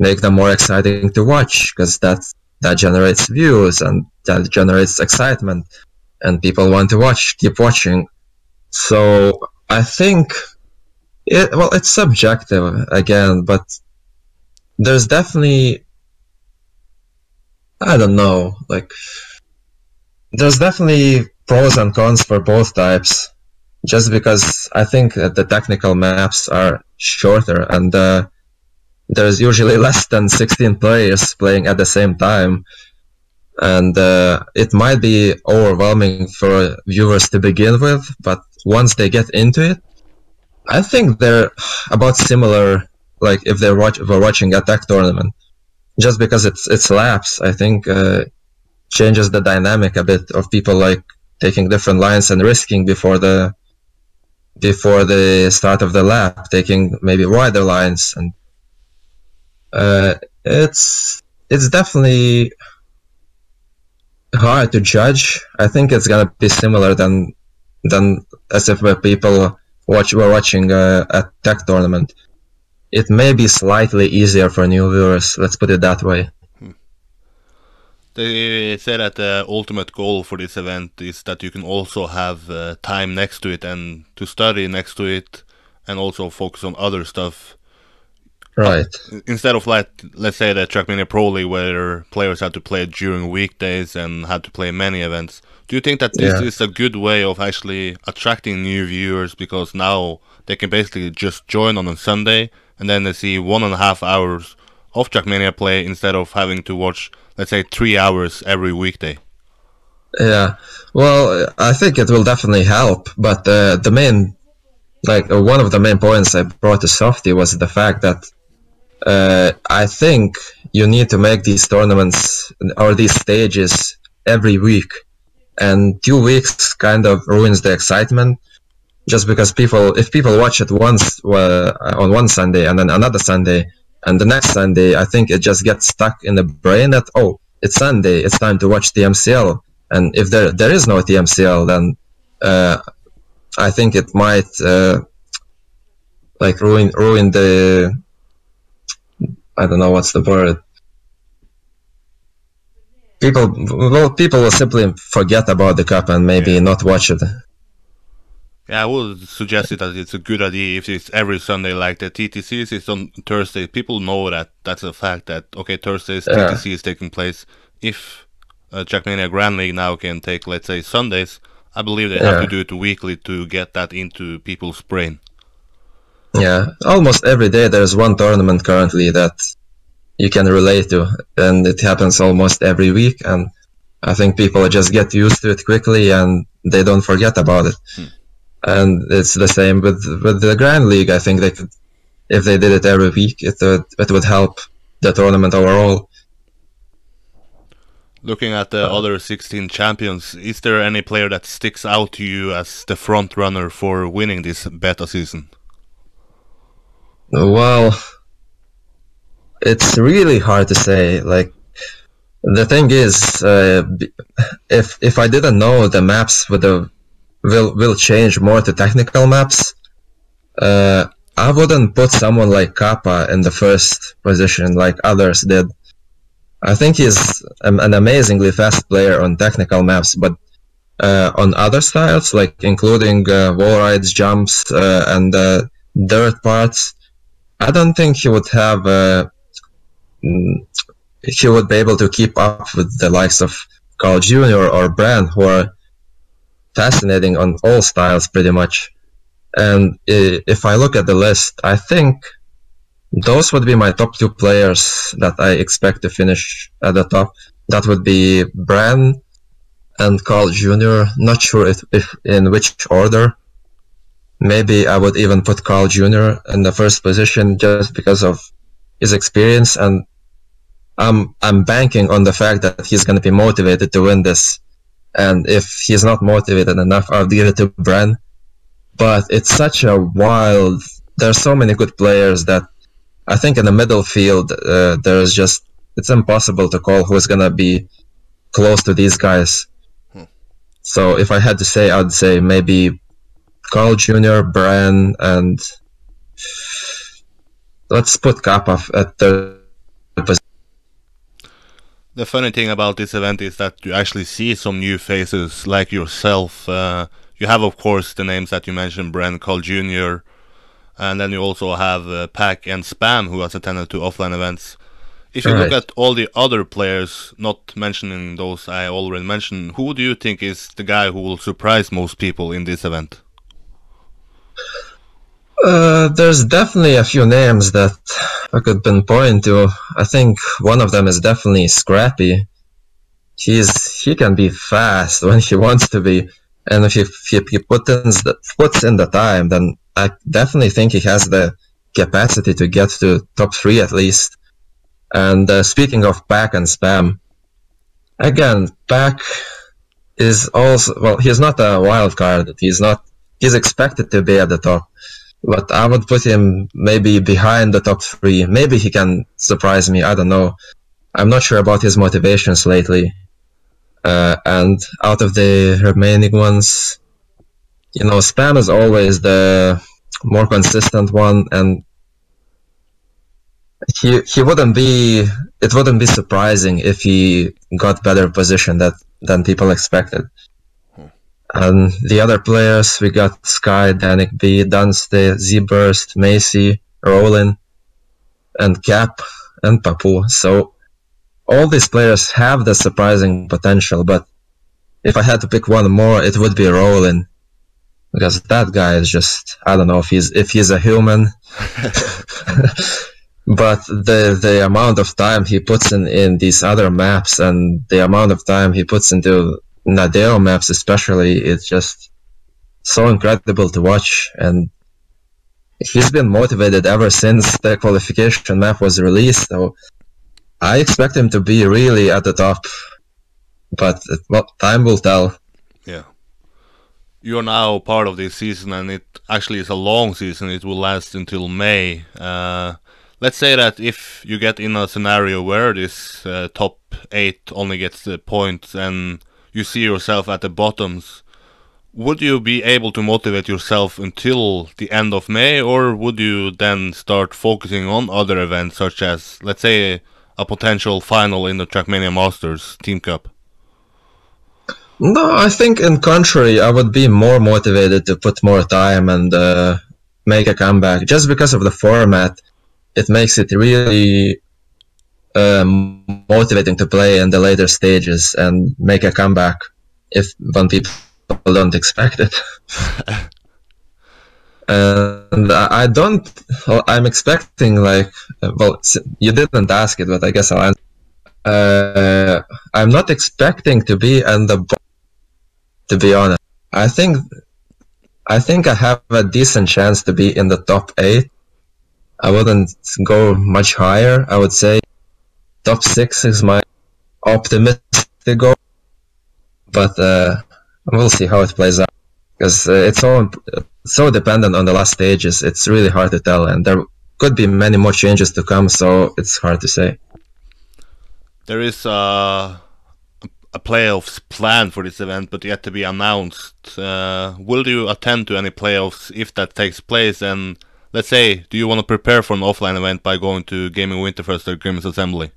make them more exciting to watch, because that generates views and that generates excitement, and people want to keep watching. So I think it's subjective again, but there's definitely, I don't know, like there's definitely pros and cons for both types. Just because I think that the technical maps are shorter and there's usually less than 16 players playing at the same time, and it might be overwhelming for viewers to begin with, but once they get into it, I think they're about similar, like if we're watching a tech tournament. Just because it's laps, I think changes the dynamic a bit of people like taking different lines and risking before the start of the lap, taking maybe wider lines, and it's definitely hard to judge. I think it's gonna be similar than as if people were watching a tech tournament. It may be slightly easier for new viewers, let's put it that way. They say that the ultimate goal for this event is that you can also have time next to it and to study next to it and also focus on other stuff. Right. Instead of, like, let's say the TrackMania Pro League where players had to play during weekdays and had to play many events. Do you think that this is a good way of actually attracting new viewers, because now they can basically just join on a Sunday and then they see 1.5 hours of TrackMania play instead of having to watch, let's say, 3 hours every weekday? Yeah, well, I think it will definitely help, but the main, like one of the main points I brought to Softy was the fact that I think you need to make these tournaments or these stages every week, and 2 weeks kind of ruins the excitement. Just because if people watch it once on one Sunday and then another Sunday and the next Sunday, I think it just gets stuck in the brain that, oh, it's Sunday, it's time to watch the MCL. And if there is no TMCL, then I think it might like ruin the, I don't know what's the word. People will simply forget about the cup and maybe not watch it. Yeah, I would suggest that it's a good idea if it's every Sunday, like the TTCs is on Thursday. People know that's a fact that, okay, Thursdays TTC is taking place. If TrackMania Grand League now can take, let's say, Sundays, I believe they have to do it weekly to get that into people's brain. Yeah, almost every day there's one tournament currently that you can relate to, and it happens almost every week, and I think people just get used to it quickly and they don't forget about it. And it's the same with the Grand League. I think they could, if they did it every week, it would help the tournament overall. Looking at the other 16 champions, is there any player that sticks out to you as the front runner for winning this beta season? Well, it's really hard to say. Like, the thing is, if I didn't know the maps will change more to technical maps, I wouldn't put someone like Kappa in the first position like others did. I think he's an amazingly fast player on technical maps, but on other styles, like including wall rides, jumps, and dirt parts, I don't think he would have. He would be able to keep up with the likes of Carl Jr. or Bran, who are fascinating on all styles pretty much. And if I look at the list, I think those would be my top 2 players that I expect to finish at the top. That would be Bran and Carl Jr. Not sure if in which order. Maybe I would even put Carl Jr. in the first position just because of his experience, and I'm banking on the fact that he's going to be motivated to win this. And if he's not motivated enough, I'll give it to Bran. But it's such a wild... There's so many good players that I think in the middle field, it's impossible to call who's going to be close to these guys. So if I had to say, I'd say maybe Carl Jr., Bran, and let's put Kappa at third The funny thing about this event is that you actually see some new faces like yourself. You have, of course, the names that you mentioned, Bren, Carl Jr., and then you also have Pack and Spam, who has attended to offline events. If you look Right. at all the other players, not mentioning those I already mentioned, who do you think is the guy who will surprise most people in this event? There's definitely a few names that I could pinpoint to. I think one of them is definitely Scrappy. He can be fast when he wants to be, and if he puts in the time, then I definitely think he has the capacity to get to top 3 at least. And speaking of Pack and Spam, again, Pack is also, well, he's not a wild card. He's expected to be at the top, but I would put him maybe behind the top 3. Maybe he can surprise me. I don't know. I'm not sure about his motivations lately. And out of the remaining ones, Spam is always the more consistent one, and he wouldn't be. It wouldn't be surprising if he got better position than people expected. And the other players, we got Sky, Danik B, Dunste, Z-Burst, Macy, Roland, and Cap, and Papu. So all these players have the surprising potential, but if I had to pick one more, it would be Roland. Because that guy is just, I don't know if he's a human. But the amount of time he puts in these other maps and the amount of time he puts into Nadeo maps especially, it's just so incredible to watch. And he's been motivated ever since the qualification map was released, so I expect him to be really at the top. But, well, time will tell. Yeah. You're now part of this season, and it actually is a long season. It will last until May. Let's say that if you get in a scenario where this top 8 only gets the points and you see yourself at the bottoms, would you be able to motivate yourself until the end of May, or would you then start focusing on other events such as, let's say, a potential final in the TrackMania Masters Team Cup? No, I think in contrary, I would be more motivated to put more time and make a comeback. Just because of the format, it makes it really motivating to play in the later stages and make a comeback when people don't expect it. And I don't. Well, I'm expecting well, you didn't ask it, but I guess I'll answer. I'm not expecting to be in the bottom, to be honest. I think I have a decent chance to be in the top 8. I wouldn't go much higher. I would say top 6 is my optimistic goal, but we'll see how it plays out, because it's so dependent on the last stages. It's really hard to tell, and there could be many more changes to come, so it's hard to say. There is a playoffs plan for this event, but yet to be announced. Will you attend to any playoffs if that takes place? And let's say, do you want to prepare for an offline event by going to Gaming Winterfest or Grimm's Assembly?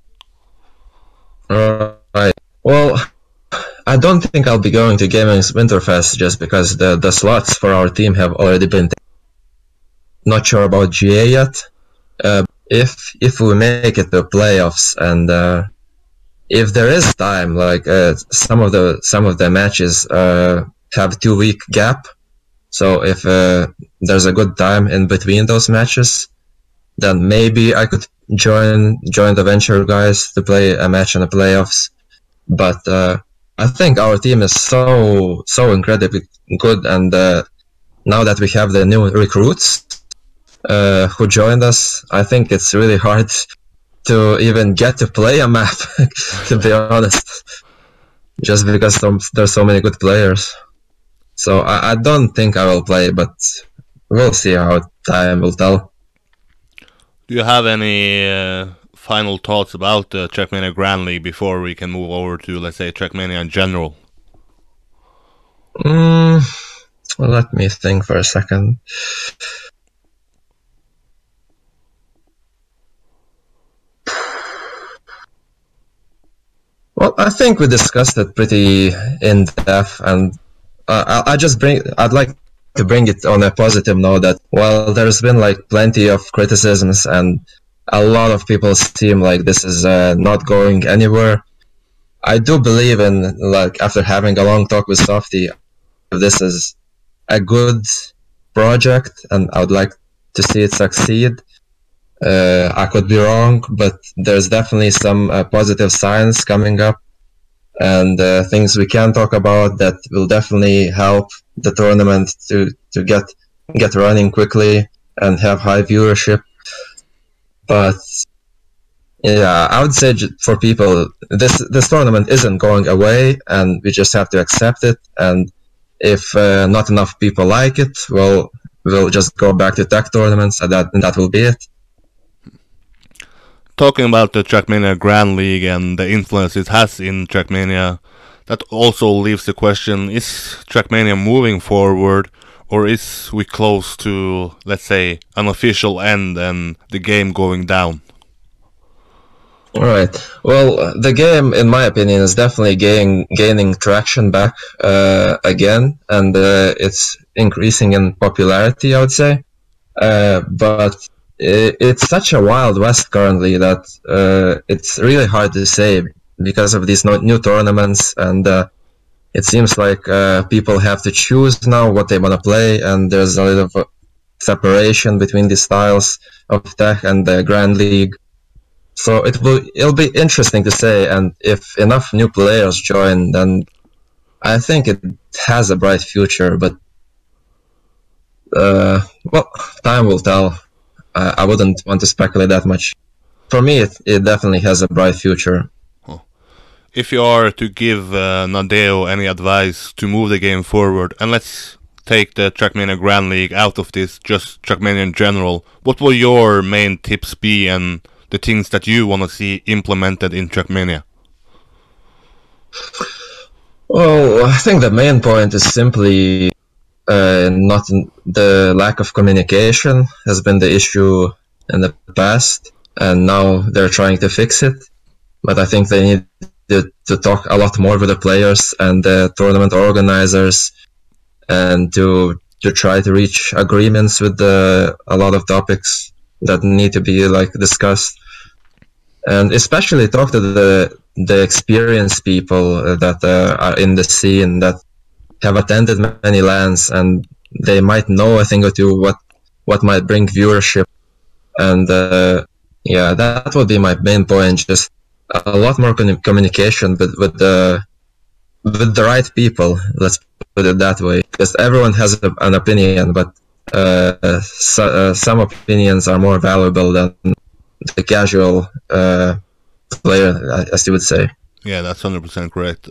Right. Well, I don't think I'll be going to Gaming's Winterfest just because the slots for our team have already been taken. Not sure about GA yet. If we make it to playoffs and if there is time, some of the matches have 2-week gap, so if there's a good time in between those matches, then maybe I could join the Venture guys to play a match in the playoffs. But I think our team is so incredibly good, and now that we have the new recruits who joined us, I think it's really hard to even get to play a map, to be honest, just because there's so many good players. So I don't think I will play, but we'll see how time will tell. Do you have any final thoughts about the TrackMania Grand League before we can move over to, let's say, TrackMania in general? Well, let me think for a second. I think we discussed it pretty in depth, and I'd like to bring it on a positive note that while there's been like plenty of criticisms and a lot of people seem like this is not going anywhere, I do believe in, like, after having a long talk with Softy, this is a good project and I would like to see it succeed. I could be wrong, but there's definitely some positive signs coming up and things we can talk about that will definitely help the tournament to get running quickly and have high viewership. But yeah, I would say for people, this tournament isn't going away, and we just have to accept it. And if not enough people like it, well, we'll just go back to tech tournaments, and that will be it. Talking about the TrackMania Grand League and the influence it has in TrackMania, that also leaves the question, is TrackMania moving forward, or is we close to, let's say, an official end and the game going down? Alright, well, the game, in my opinion, is definitely gaining traction back again, and it's increasing in popularity, I would say. But it's such a wild west currently that it's really hard to say because of these new tournaments, and it seems like people have to choose now what they want to play, and there's a little separation between the styles of tech and the Grand League. So it'll be interesting to say, and if enough new players join, then I think it has a bright future. But well, time will tell. I wouldn't want to speculate that much. For me, it definitely has a bright future. If you are to give Nadeo any advice to move the game forward, and let's take the TrackMania Grand League out of this, just TrackMania in general, what will your main tips be and the things that you want to see implemented in TrackMania? Well, I think the main point is simply not the lack of communication has been the issue in the past, and now they're trying to fix it. But I think they need to talk a lot more with the players and the tournament organizers, and to try to reach agreements with a lot of topics that need to be like discussed, and especially talk to the experienced people that are in the scene, that have attended many LANs, and they might know a thing or two what might bring viewership. And yeah, that would be my main point, just a lot more communication with the right people, let's put it that way, because everyone has an opinion, but some opinions are more valuable than the casual player, as you would say. Yeah, that's 100% correct.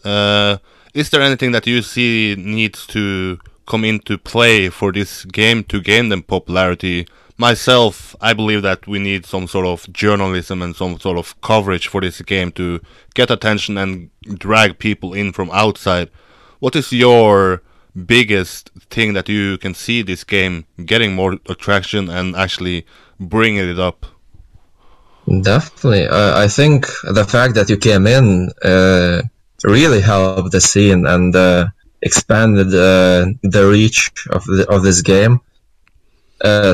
Is there anything that you see needs to come into play for this game to gain them popularity? Myself, I believe that we need some sort of journalism and some sort of coverage for this game to get attention and drag people in from outside. What is your biggest thing that you can see this game getting more attraction and actually bringing it up? Definitely. I think the fact that you came in really helped the scene and expanded the reach of this game.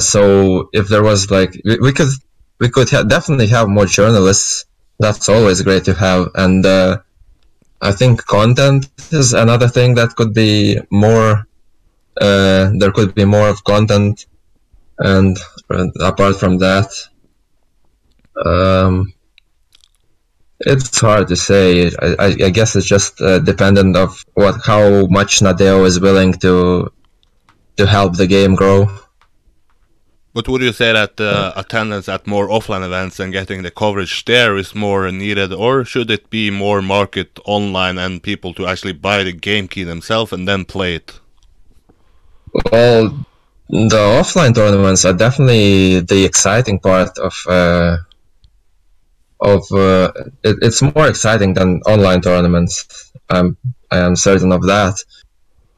So if there was like we could definitely have more journalists. That's always great to have, and I think content is another thing that could be more. There could be more of content, and apart from that, it's hard to say. I guess it's just dependent of how much Nadeo is willing to help the game grow. But would you say that attendance at more offline events and getting the coverage there is more needed, or should it be more market online and people to actually buy the game key themselves and then play it? Well, the offline tournaments are definitely the exciting part it's more exciting than online tournaments. I am certain of that.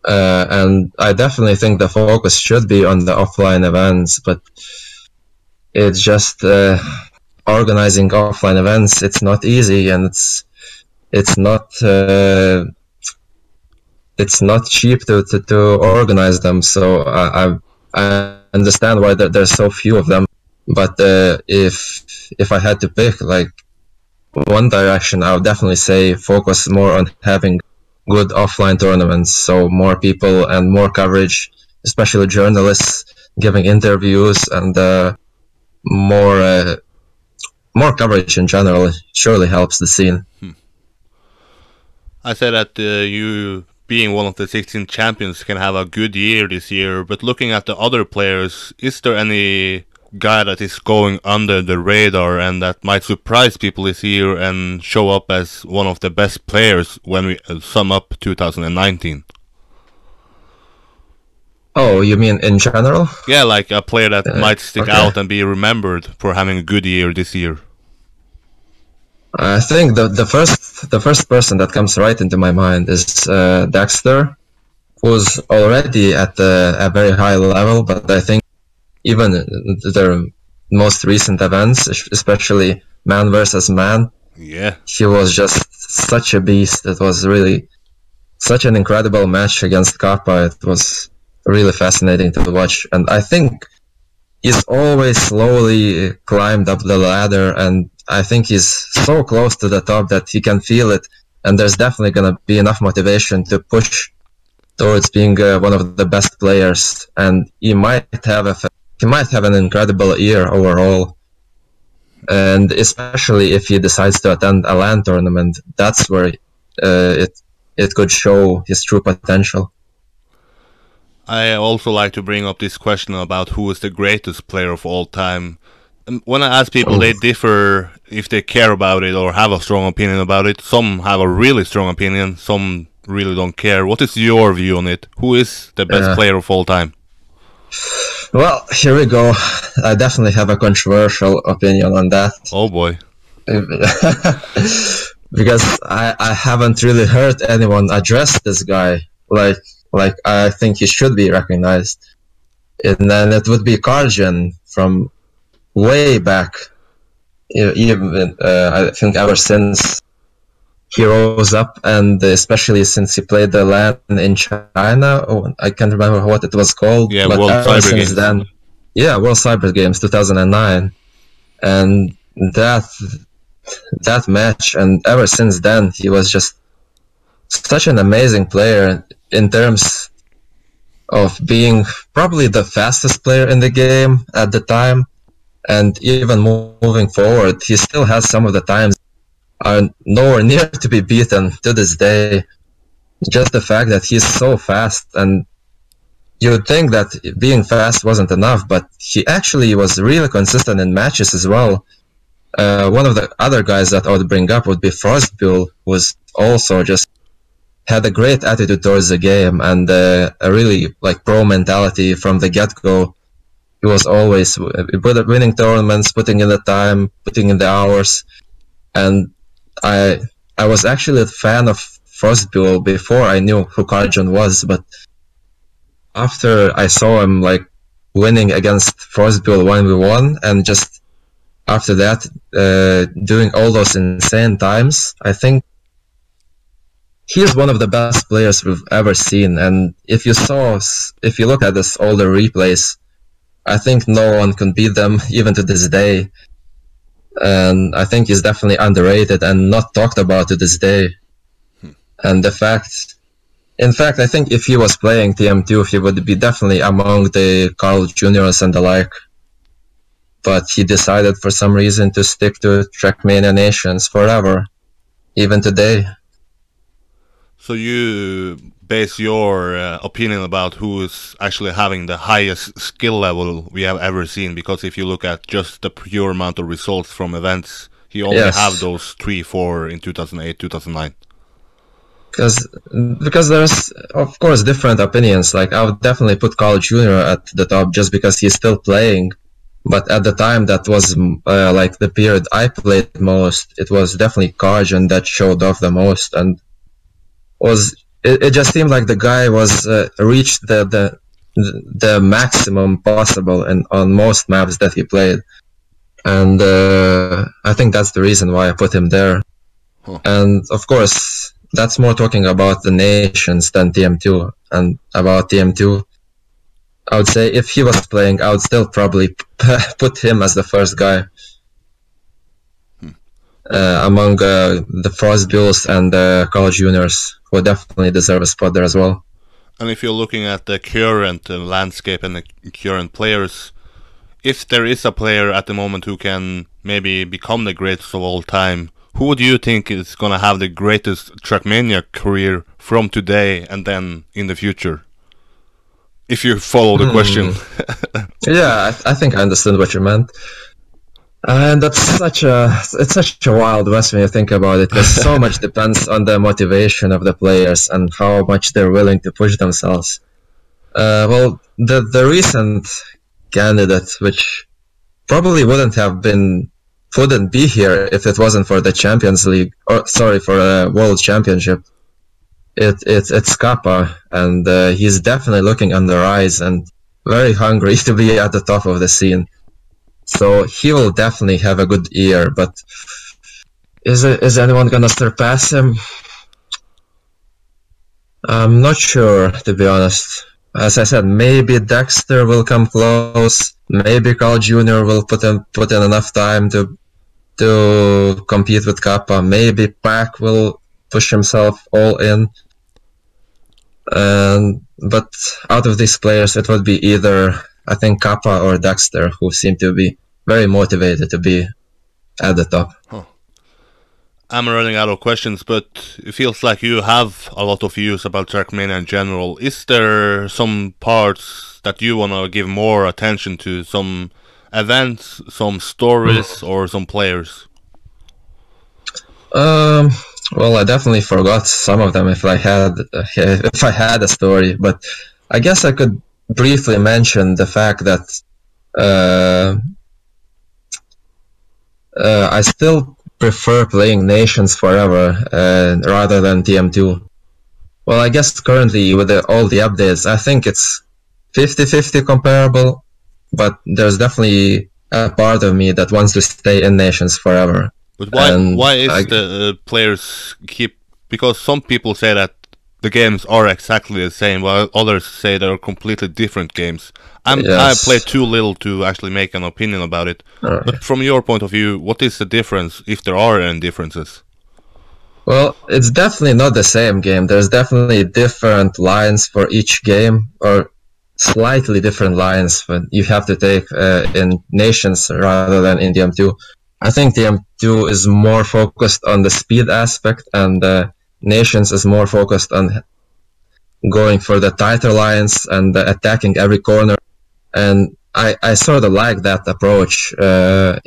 And I definitely think the focus should be on the offline events, but it's just organizing offline events. It's not easy, and it's not cheap to organize them. So I understand why there's so few of them. But if I had to pick like one direction, I would definitely say focus more on having good offline tournaments, so more people and more coverage, especially journalists giving interviews, and more coverage in general surely helps the scene. I said that you, being one of the 16 champions, can have a good year this year, but looking at the other players, is there any guy that is going under the radar and that might surprise people this year and show up as one of the best players when we sum up 2019? Oh, you mean in general? Yeah, like a player that might stick out and be remembered for having a good year this year. I think the first person that comes right into my mind is Dexter, who's already at a very high level, but I think even the most recent events, especially man versus man, yeah, he was just such a beast. It was really such an incredible match against Kappa. It was really fascinating to watch, and I think he's always slowly climbed up the ladder, and I think he's so close to the top that he can feel it, and there's definitely gonna be enough motivation to push towards being one of the best players, and he might have an incredible year overall. And especially if he decides to attend a LAN tournament, that's where it could show his true potential. I also like to bring up this question about who is the greatest player of all time. When I ask people, they differ if they care about it or have a strong opinion about it. Some have a really strong opinion, some really don't care. What is your view on it? Who is the best player of all time? Well, here we go. I definitely have a controversial opinion on that. Oh boy. Because I haven't really heard anyone address this guy like I think he should be recognized. And then it would be Karjan from way back. Even I think ever since he rose up, and especially since he played the LAN in China. Oh, I can't remember what it was called. Yeah, but World ever Cyber since Games. then, yeah, World Cyber Games 2009, and that match, and ever since then, he was just such an amazing player in terms of being probably the fastest player in the game at the time, and even moving forward, he still has some of the times are nowhere near to be beaten to this day. Just the fact that he's so fast, and you would think that being fast wasn't enough, but he actually was really consistent in matches as well. One of the other guys that I would bring up would be Frostbull, who was also just had a great attitude towards the game and a really like pro mentality from the get-go. He was always winning tournaments, putting in the time, putting in the hours, and I was actually a fan of Frostbull before I knew who Karjan was, but after I saw him like winning against Frostbull 1v1, and just after that doing all those insane times, I think he's one of the best players we've ever seen. And if you look at this older replays, I think no one can beat them even to this day. And I think he's definitely underrated and not talked about to this day. And in fact, I think if he was playing TM2, he would be definitely among the Carl Juniors and the like. But he decided for some reason to stick to TrackMania Nations forever, even today. So you base your opinion about who is actually having the highest skill level we have ever seen, because if you look at just the pure amount of results from events, he only have those 3-4 in 2008, 2009. Because there's of course different opinions. Like I would definitely put Carl Jr. at the top just because he's still playing. But at the time, that was like the period I played most. It was definitely Karjan that showed off the most, and it just seemed like the guy was reached the maximum possible on most maps that he played, and I think that's the reason why I put him there. Huh. And of course, that's more talking about the nations than TM2. And about TM2, I would say if he was playing, I would still probably put him as the first guy among the Frost Bulls and the college juniors, who definitely deserve a spot there as well. And if you're looking at the current landscape and the current players, if there is a player at the moment who can maybe become the greatest of all time, who do you think is going to have the greatest TrackMania career from today and then in the future? If you follow the question. Yeah, I think I understood what you meant. And that's such a wild west when you think about it, because so much depends on the motivation of the players and how much they're willing to push themselves. Well, the recent candidate, which probably wouldn't be here if it wasn't for the Champions League, or sorry, for a World Championship. It's Kappa, and he's definitely looking on the rise and very hungry to be at the top of the scene. So he will definitely have a good year, but is anyone gonna surpass him? I'm not sure, to be honest. As I said, maybe Dexter will come close. Maybe Carl Jr. will put in enough time to compete with Kappa. Maybe Pac will push himself all in. But out of these players, it would be either, I think, Kappa or Dexter, who seem to be very motivated to be at the top. Huh. I'm running out of questions, but it feels like you have a lot of views about TrackMania in general. Is there some parts that you want to give more attention to? Some events, some stories, or some players? Well, I definitely forgot some of them if I had a story, but I guess I could briefly mention the fact that I still prefer playing Nations forever rather than TM2. Well, I guess currently with all the updates, I think it's 50-50 comparable, but there's definitely a part of me that wants to stay in Nations forever. But why is the players keep... Because some people say that the games are exactly the same, while others say they're completely different games. I play too little to actually make an opinion about it. But from your point of view, what is the difference, if there are any differences? Well, it's definitely not the same game. There's definitely different lines for each game, or slightly different lines that you have to take in Nations rather than in TM2. I think TM2 is more focused on the speed aspect, and Nations is more focused on going for the tighter lines and attacking every corner. And I sort of like that approach,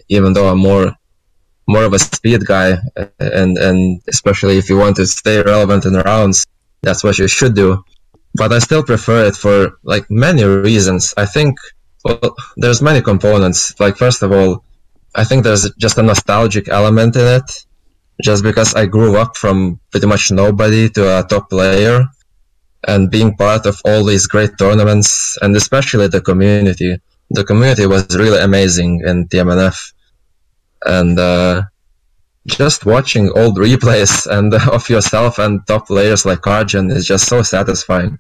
even though I'm more of a speed guy, and especially if you want to stay relevant in the rounds, that's what you should do. But I still prefer it for like many reasons. I think, well, there's many components. Like, first of all, I think there's just a nostalgic element in it, just because I grew up from pretty much nobody to a top player, and being part of all these great tournaments, and especially the community. The community was really amazing in TMNF, and just watching old replays and of yourself and top players like Karjan is just so satisfying.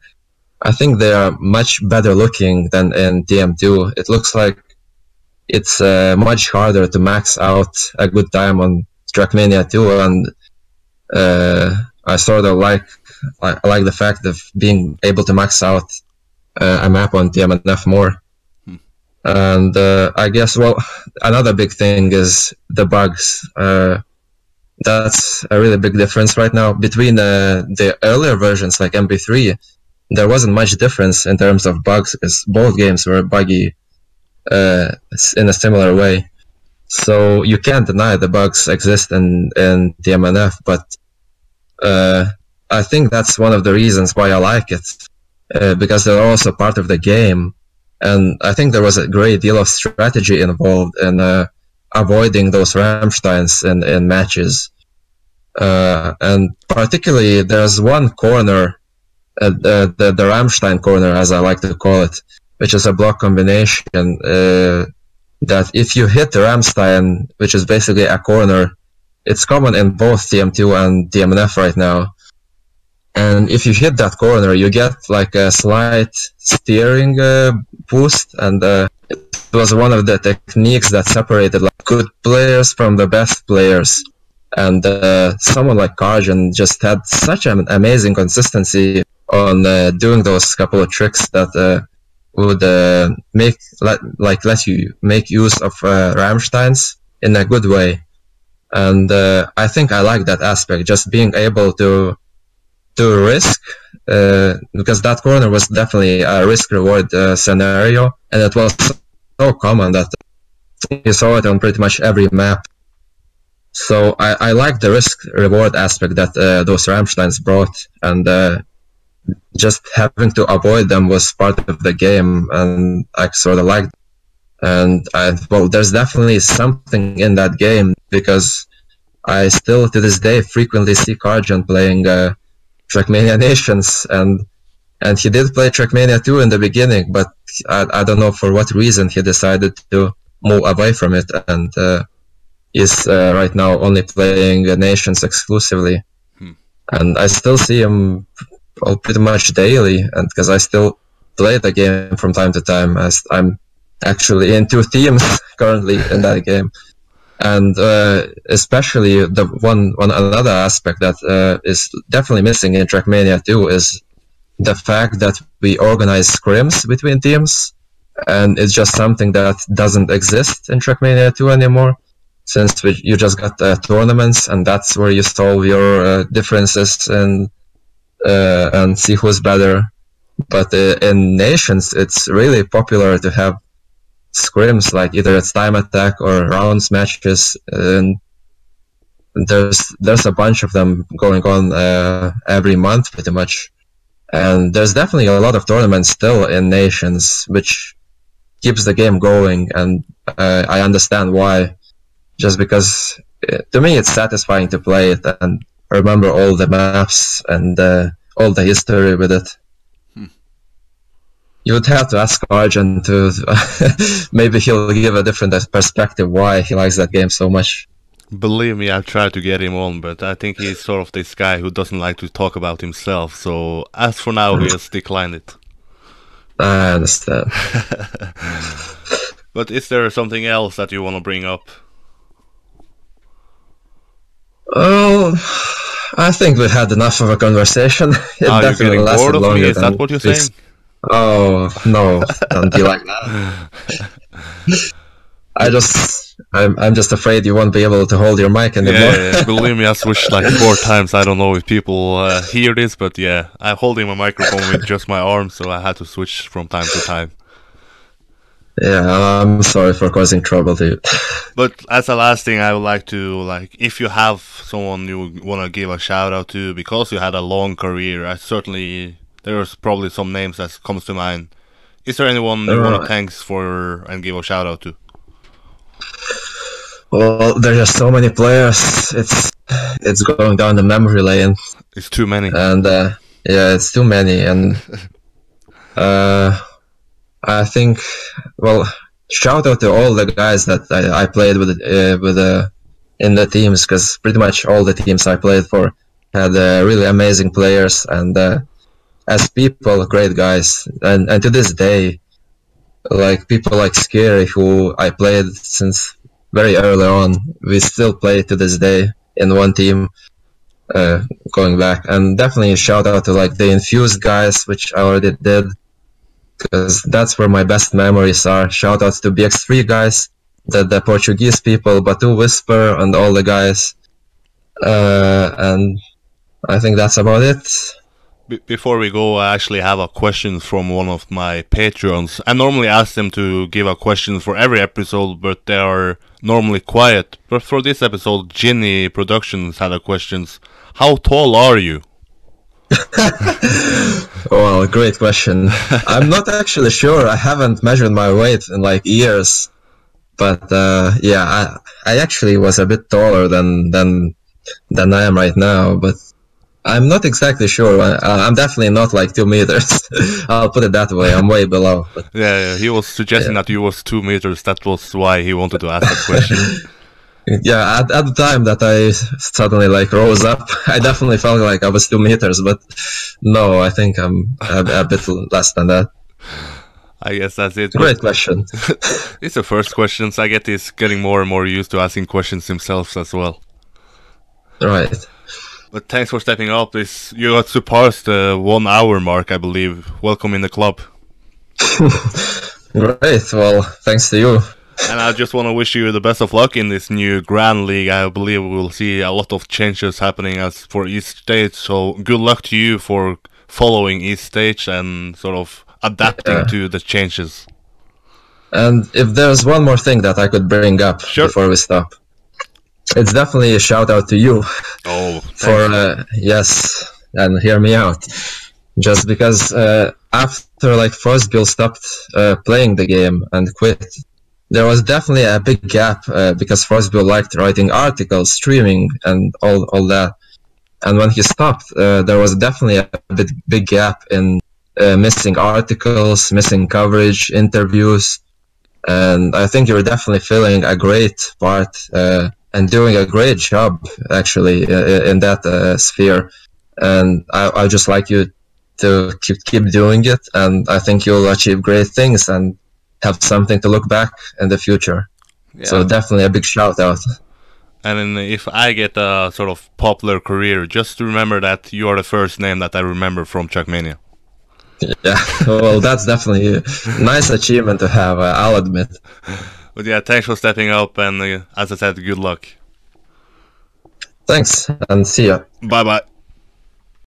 I think they are much better looking than in TM2. It looks like it's much harder to max out a good time on TrackMania 2, and I sort of like the fact of being able to max out a map on TMNF more. And I guess, well, another big thing is the bugs. That's a really big difference right now. Between the earlier versions like MP3, there wasn't much difference in terms of bugs, because both games were buggy in a similar way. So you can't deny the bugs exist in TMNF, but I think that's one of the reasons why I like it, because they're also part of the game, and I think there was a great deal of strategy involved in avoiding those Rammsteins in matches. And particularly, there's one corner, the Rammstein corner, as I like to call it, which is a block combination that if you hit the Rammstein, which is basically a corner, it's common in both TM2 and TMNF right now. And if you hit that corner, you get like a slight steering boost, and it was one of the techniques that separated like good players from the best players. And someone like Karjan just had such an amazing consistency on doing those couple of tricks that would let you make use of Rammsteins in a good way. And I think I like that aspect, just being able to risk, because that corner was definitely a risk-reward scenario, and it was so common that you saw it on pretty much every map. So I like the risk-reward aspect that those Rammsteins brought, and just having to avoid them was part of the game, and I sort of liked it. And well, there's definitely something in that game, because I still to this day frequently see Karjan playing TrackMania Nations, and he did play TrackMania 2 in the beginning, but I don't know for what reason he decided to move away from it, and is right now only playing Nations exclusively. And I still see him pretty much daily, and because I still play the game from time to time, as I'm actually in 2 teams currently in that game. And especially another aspect that is definitely missing in TrackMania 2 is the fact that we organize scrims between teams, and it's just something that doesn't exist in TrackMania 2 anymore, since you just got tournaments, and that's where you solve your differences and see who's better. But in Nations, it's really popular to have scrims, like either it's time attack or rounds matches, and there's a bunch of them going on every month pretty much. And there's definitely a lot of tournaments still in Nations, which keeps the game going, and I understand why. Just because to me it's satisfying to play it and remember all the maps and all the history with it. You would have to ask Arjun to maybe he'll give a different perspective why he likes that game so much. Believe me, I've tried to get him on, but I think he's sort of this guy who doesn't like to talk about himself, so as for now, he has declined it. I understand. But is there something else that you want to bring up? Oh, I think we had enough of a conversation. Are you getting bored of me? Is that what you're saying? Oh, no, don't be like that. I'm just afraid you won't be able to hold your mic anymore. Yeah, believe me, I switched like 4 times. I don't know if people hear this, but yeah, I'm holding my microphone with just my arm, so I had to switch from time to time. Yeah, I'm sorry for causing trouble to you. But as a last thing, I would like to, if you have someone you want to give a shout out to, because you had a long career, there's probably some names that comes to mind. Is there anyone you want to thank for and give a shout out to? Well, there's just so many players. It's going down the memory lane. It's too many. And yeah, it's too many. And I think, well, shout out to all the guys that I played with in the teams, because pretty much all the teams I played for had really amazing players, and as people, great guys. And to this day, like people like Scary, who I played since very early on, we still play to this day in one team, going back. And definitely a shout out to like the Infused guys, which I already did, because that's where my best memories are. Shout outs to BX3 guys, the Portuguese people, Batu Whisper, and all the guys. And I think that's about it. Before we go, I actually have a question from one of my Patreons. I normally ask them to give a question for every episode, but they are normally quiet. But for this episode, Ginny Productions had a question. How tall are you? Well, great question. I'm not actually sure. I haven't measured my weight in like years. But yeah, I actually was a bit taller than I am right now, but I'm not exactly sure. I'm definitely not like 2 meters. I'll put it that way. I'm way below. But, yeah, he was suggesting that you was 2 meters. That was why he wanted to ask that question. Yeah, at the time that I suddenly like rose up, I definitely felt like I was 2 meters, but no, I think I'm a bit less than that. I guess that's it. Great question. It's the first question, so I get he's getting more and more used to asking questions himself as well. Right. But thanks for stepping up. You got surpassed the 1 hour mark, I believe. Welcome in the club. Great. Well, thanks to you. And I just want to wish you the best of luck in this new Grand League. I believe we'll see a lot of changes happening as for each stage. So good luck to you for following each stage and sort of adapting to the changes. And if there's one more thing that I could bring up before we stop, it's definitely a shout out to you. Oh, for yes, and hear me out. Just because after like Frostbill stopped playing the game and quit, there was definitely a big gap because Frostbill liked writing articles, streaming, and all that. And when he stopped, there was definitely a big gap in missing articles, missing coverage, interviews. And I think you're definitely filling a great part and doing a great job, actually, in that sphere. And I just like you to keep doing it. And I think you'll achieve great things and have something to look back in the future. Yeah. So definitely a big shout out. And then if I get a sort of popular career, just remember that you are the first name that I remember from TrackMania. Yeah, well, that's definitely a nice achievement to have, I'll admit. But yeah, thanks for stepping up, and as I said, good luck. Thanks, and see ya. Bye-bye.